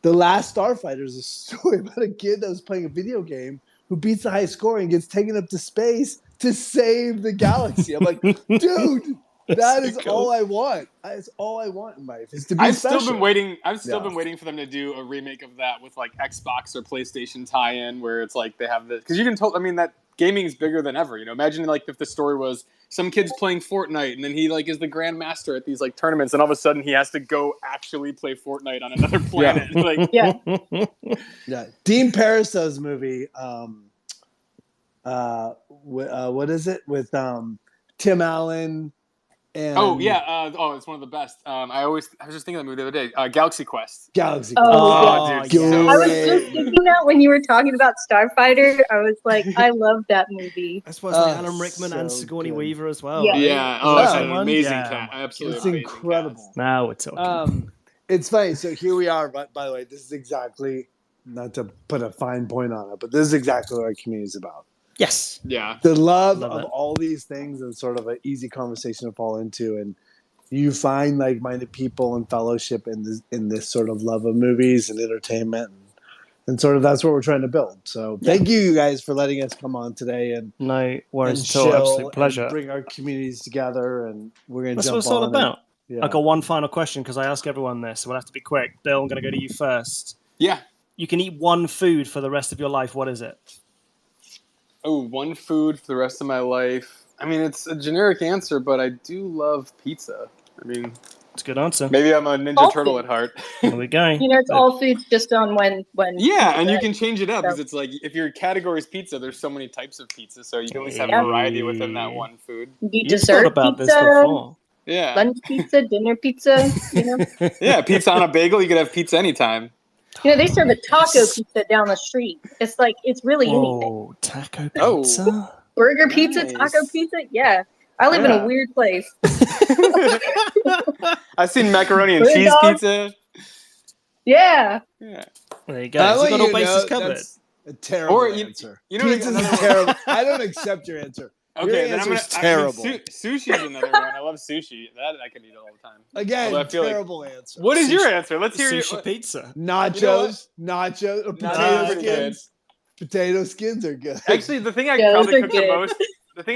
The Last Starfighter is a story about a kid that was playing a video game who beats the high score and gets taken up to space to save the galaxy. I'm like, dude, that is cool. All I want. That's all I want in life is to be special. I've still been waiting for them to do a remake of that with like Xbox or PlayStation tie-in, where it's like they have this, because you can tell. I mean, that gaming is bigger than ever. Imagine like if the story was some kid's playing Fortnite and then he like is the grandmaster at these like tournaments, and all of a sudden he has to go actually play Fortnite on another planet. Yeah. Dean Paris's movie. What is it with Tim Allen? And it's one of the best. I was just thinking of the movie the other day. Galaxy Quest. Dude. I was just thinking that when you were talking about Starfighter. I was like, I love that movie. That's what's like Alan Rickman and Sigourney Weaver as well. Yeah. Right? Yeah. It's an amazing cat. Absolutely, it's incredible. Cast. Now we're talking. It's funny. So here we are. By the way, this is exactly, not to put a fine point on it, but this is exactly what our community is about. Yes. Yeah. The love of all these things and sort of an easy conversation to fall into, and you find like-minded people and fellowship in this sort of love of movies and entertainment, and sort of that's what we're trying to build. So thank you guys for letting us come on today and no worries at all. Absolute pleasure. Bring our communities together, and we're going to jump on. That's what it's all about. I got one final question because I ask everyone this. So we'll have to be quick. Bill, I'm going to go to you first. Yeah. You can eat one food for the rest of your life. What is it? Oh, one food for the rest of my life. I mean, it's a generic answer, but I do love pizza. I mean, it's a good answer. Maybe I'm a Ninja Turtle at heart. There we go. It's all foods just on when. Yeah, and you can change it up because it's like if your category is pizza, there's so many types of pizza, so you can always have variety within that one food. Dessert about pizza, this before. Yeah. Lunch pizza, dinner pizza. Yeah, pizza on a bagel. You could have pizza anytime. They serve a taco pizza down the street. It's like, it's really anything. Oh, taco pizza? Burger pizza, taco pizza? Yeah. I live in a weird place. I've seen macaroni and cheese pizza. Yeah. Yeah. There you go. You got all bases covered. That's a terrible answer. Pizza's terrible. I don't accept your answer. Okay, your answer's terrible. Sushi is another one. I love sushi. That I could eat all the time. Again, terrible answer. What is your answer? Let's hear sushi pizza. Nachos, potato skins. Potato skins are good. Actually, the thing I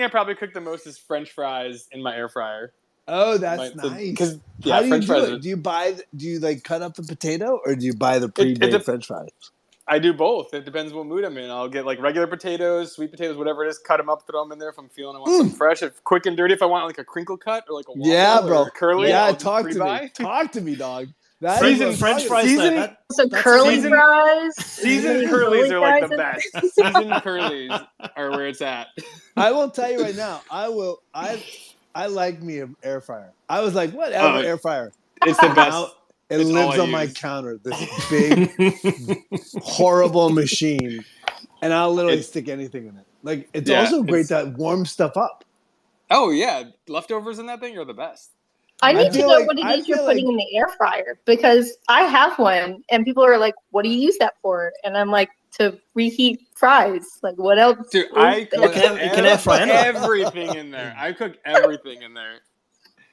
probably cook the most is French fries in my air fryer. Oh, that's nice. How do you do it? Do you like cut up the potato, or do you buy the pre-made French fries? I do both. It depends what mood I'm in. I'll get like regular potatoes, sweet potatoes, whatever it is, cut them up, throw them in there if I'm feeling I want some fresh. If quick and dirty, if I want like a crinkle cut or like a waffle or curly. Yeah, talk to me. Talk to me, dog. Seasoned French fries. Curly fries. Seasoned curlies are like the best. Seasoned curlies are where it's at. I will tell you right now. I like me an air fryer. I was like, whatever, air fryer. It's the best. It lives on my counter, this big, horrible machine, and I'll literally stick anything in it. Like, it's also great to warm stuff up. Oh, yeah. Leftovers in that thing are the best. I need to know what it is you're putting in the air fryer, because I have one, and people are like, what do you use that for? And I'm like, to reheat fries. Like, what else? Dude, I cook everything in there. I cook everything in there.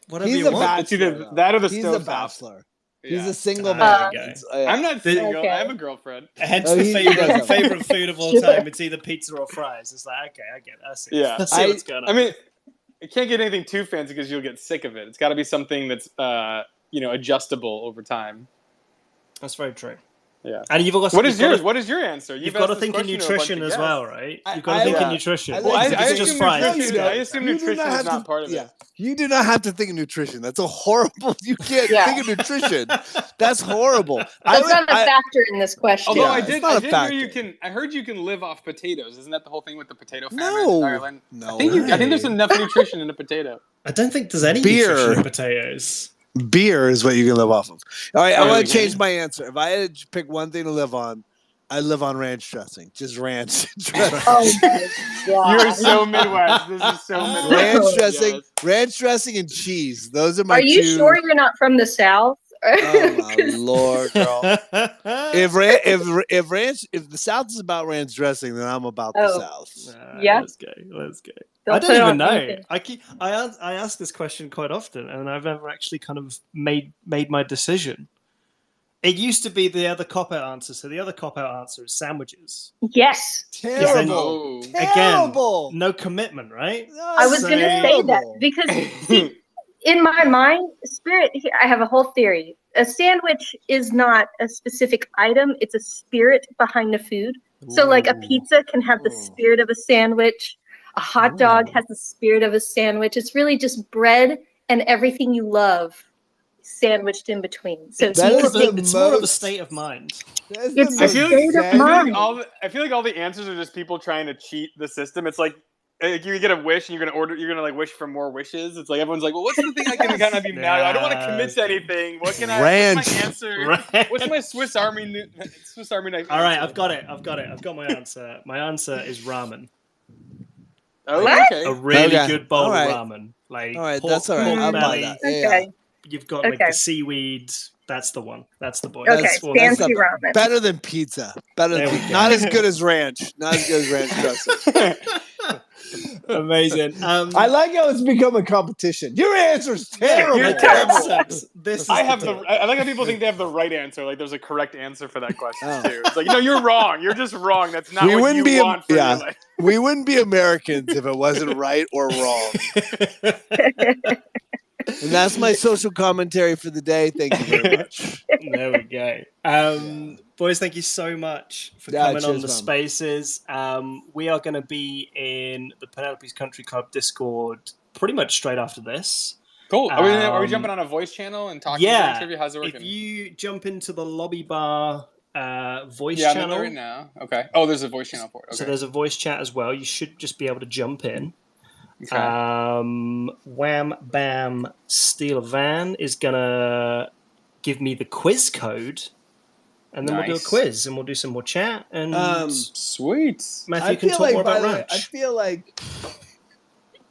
Whatever you want. It's either that or the stove. He's a bachelor. He's a single man. I'm not single. Okay. I have a girlfriend. Hence the favorite food of all time. It's either pizza or fries. It's like, okay, I get it. I see. Yeah. I see what's going on. I mean, it can't get anything too fancy because you'll get sick of it. It's got to be something that's adjustable over time. That's very true. Yeah. And you've also What is your answer? You've got to think in nutrition as well, right? You've got to think in nutrition. I just fries. I assume nutrition is not part of it. You do not have to think of nutrition. That's a horrible. You can't think of nutrition. That's horrible. That's not a factor in this question. Although I did hear I heard you can live off potatoes. Isn't that the whole thing with the potato famine in Ireland? No. I think there's enough nutrition in a potato. I don't think there's any nutrition in potatoes. Beer is what you can live off of. All right, I want to change my answer. If I had to pick one thing to live on, I live on ranch dressing. Just ranch dressing. Oh my God. You're so Midwest. This is so Midwest. Ranch dressing and cheese. Those are my two. Are you sure you're not from the South? Oh my lord, girl! If the South is about ranch dressing, then I'm about the South. Yeah. Let's go. I don't even know. I ask this question quite often, and I've never actually kind of made my decision. It used to be the other cop-out answer. So the other cop-out answer is sandwiches. Yes. Terrible. Again, no commitment, right? I was going to say that because see, in my mind, I have a whole theory. A sandwich is not a specific item. It's a spirit behind the food. So like a pizza can have the spirit of a sandwich. A hot dog has the spirit of a sandwich. It's really just bread and everything you love sandwiched in between. So it's more of a state of mind. It's a state of mind. I feel like all the answers are just people trying to cheat the system. It's like you get a wish and you're gonna like wish for more wishes. It's like everyone's like, well, what's the thing I can kind of be mad? I don't want to commit to anything. What can Ranch. What's my answer? What's my Swiss Army knife? All right, I've got it. I've got my answer. My answer is ramen. Oh, okay. A really good bowl of ramen. Like, all right, that's all right. I'll buy that. Okay. You've got like the seaweed. That's the one. That's the boy. Okay, fancy ramen. Better than pizza. Not as good as ranch. Not as good as ranch dressing. Amazing. I like how it's become a competition. Your answer's terrible. You're terrible. I like how people think they have the right answer. Like there's a correct answer for that question too. It's like, no, you're wrong. You're just wrong. That's not what you want for your life. We wouldn't be Americans if it wasn't right or wrong. And that's my social commentary for the day. Thank you very much. There we go. Boys, thank you so much for coming on the Spaces. We are going to be in the Penelope's Country Club Discord pretty much straight after this. Cool. Are we jumping on a voice channel and talking about trivia? How's it working? If you jump into the lobby bar voice channel. I'm in there right now. Okay. Oh, there's a voice channel for it. Okay. So there's a voice chat as well. You should just be able to jump in. Okay. Wham Bam Steal a Van is gonna give me the quiz code, and then we'll do a quiz and we'll do some more chat. And sweet, Matthew can talk more about ranch. I feel like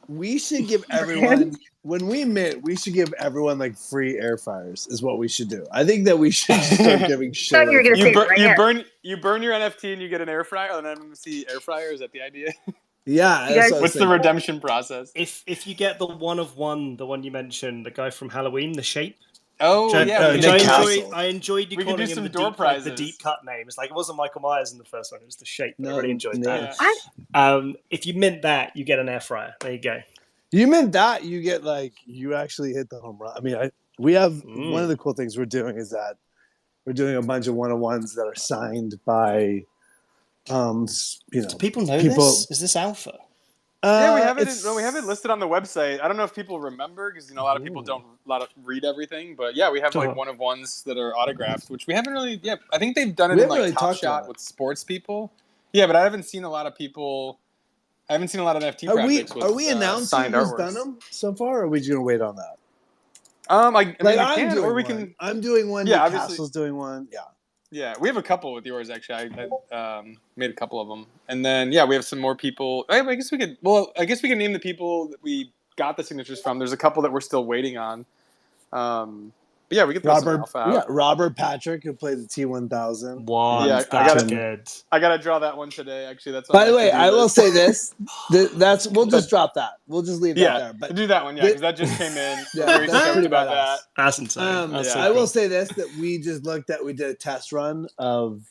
we should give everyone when we meet. We should give everyone like free air fryers. Is what we should do. I think that we should start giving shit. You burn your NFT and you get an air fryer, an MMC air fryer. Is that the idea? Yeah. What's the redemption process? If you get the one you mentioned, the guy from Halloween, the Shape. Oh, I enjoyed you calling him the deep cut name. It's like it wasn't Michael Myers in the first one; it was the Shape. I really enjoyed that. If you mint that, you get an air fryer. There you go. You mint that, you get you actually hit the home run. I mean, we have one of the cool things we're doing is that we're doing a bunch of one-on-ones that are signed by. Do people know this? Is this alpha? Yeah, we have it listed on the website. I don't know if people remember because a lot of people don't read everything, but yeah, we have one-of-ones that are autographed, which we haven't really. Yeah, I think they've done it in Top Shot with sports people. Yeah, but I haven't seen a lot of people. I haven't seen a lot of NFT projects. Are we announcing who's done them so far, or are we just gonna wait on that? I'm doing one. Yeah, Castle's doing one. Yeah. Yeah, we have a couple with yours actually. I made a couple of them, and then we have some more people. I guess we could. Well, I guess we can name the people that we got the signatures from. There's a couple that we're still waiting on. But yeah, we could throw some alpha out. Yeah, Robert Patrick who played the T1000. Wow, yeah, I gotta draw that one today. Actually, that's. By the way, I will say this. We'll just drop that. We'll just leave that there. But do that one, because that just came in. Very stoked about that. That's insane. I will say this: that we just we did a test run of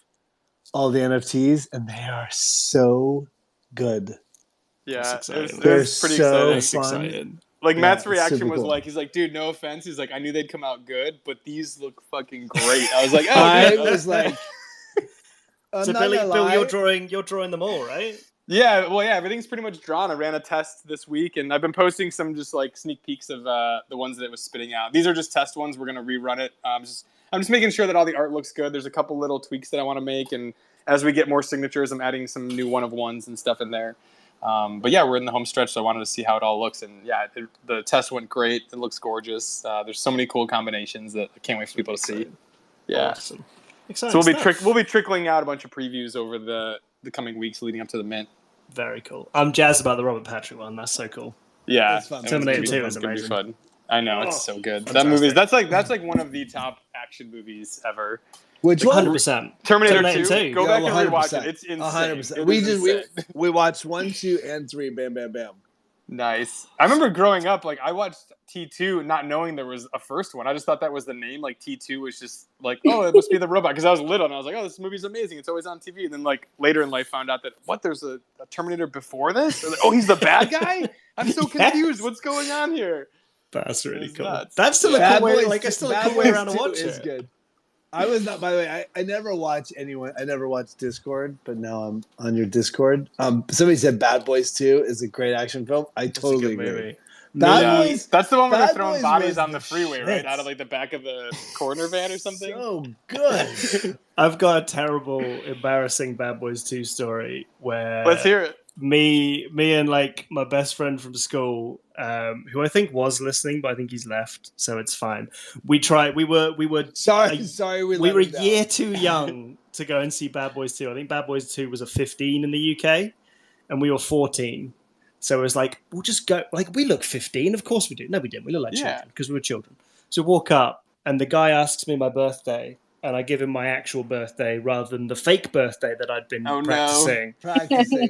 all the NFTs, and they are so good. Yeah, it's pretty so exciting. fun. Like Matt's reaction was he's like, dude, no offense. He's like, I knew they'd come out good, but these look fucking great. I was like, I was like, so Bill, you're drawing them all, right? Yeah, well, everything's pretty much drawn. I ran a test this week, and I've been posting some just sneak peeks of the ones that it was spitting out. These are just test ones. We're gonna rerun it. I'm just making sure that all the art looks good. There's a couple little tweaks that I want to make, and as we get more signatures, I'm adding some new one-of-ones and stuff in there. But yeah, we're in the home stretch, so I wanted to see how it all looks. And yeah, the test went great. It looks gorgeous. There's so many cool combinations that I can't wait for people to see. Yeah, awesome. Exciting. So we'll be trickling out a bunch of previews over the coming weeks leading up to the mint. Very cool. I'm jazzed about the Robert Patrick one. That's so cool. Yeah, Terminator 2 is amazing. Fun. I know, it's so good. That movie, that's like one of the top action movies ever. Which one? 100%. Terminator 2. Go back and 100%. rewatch it. It's insane. 100%. We watched 1, 2, and 3. Bam, bam, bam. Nice. I remember growing up, like I watched T2 not knowing there was a first one. I just thought that was the name. Like T2 was just like, oh, it must be the robot. Because I was little and I was like, oh, this movie's amazing. It's always on TV. And then like later in life found out that, what, there's a Terminator before this? Like, oh, he's the bad guy? I'm so confused. What's going on here? That's really cool. Nuts. That's still a cool way, like a cool way around to watch it. It. Good. I was not, by the way, I never watch anyone. I never watched Discord, but now I'm on your Discord. Somebody said Bad Boys 2 is a great action film. I totally agree. Movie. Bad Boys. That's the one where they're throwing Boys bodies was on the freeway, shit. right? Out of like the back of the corner van or something. So good. I've got a terrible, embarrassing Bad Boys 2 story where Let's hear it. Me and like my best friend from school, who I think was listening, but I think he's left, so it's fine. We were sorry, we were a year too young to go and see Bad Boys 2. I think Bad Boys 2 was a 15 in the UK, and we were 14. So it was like, we'll just go. Like, we look 15, of course we do. No, we didn't. We look like children because we were children. So walk up, and the guy asks me my birthday. And I give him my actual birthday rather than the fake birthday that I'd been practicing.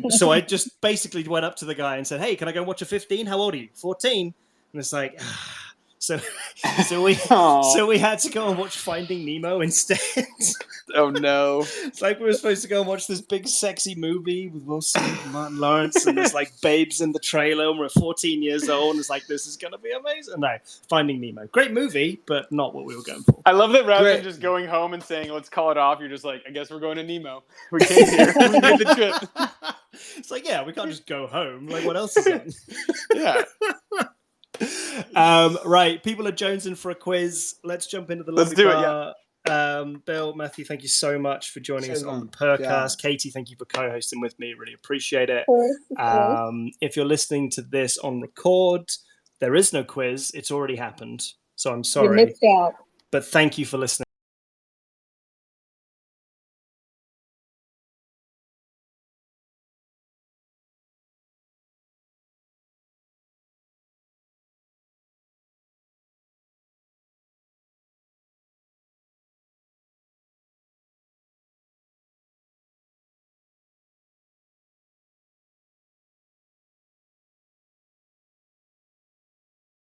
So I just basically went up to the guy and said, hey, can I go and watch a 15? How old are you? 14. And it's like, so we had to go and watch Finding Nemo instead. Oh no. It's like we were supposed to go and watch this big sexy movie with Will Smith and Martin Lawrence, and there's like babes in the trailer, and we're 14 years old, and it's like, this is going to be amazing. No, Finding Nemo. Great movie, but not what we were going for. I love that rather than just going home and saying, let's call it off, you're just like, I guess we're going to Nemo. We came here. We made the trip. It's like, yeah, we can't just go home. Like, what else is it? Yeah. Right, people are jonesing for a quiz. Let's jump into the Let's do bar. Bill, Matthew, thank you so much for joining us on the PurrCast. Yeah. Katie, thank you for co-hosting with me. Really appreciate it. If you're listening to this on record, there is no quiz. It's already happened. So I'm sorry. You missed out. But thank you for listening.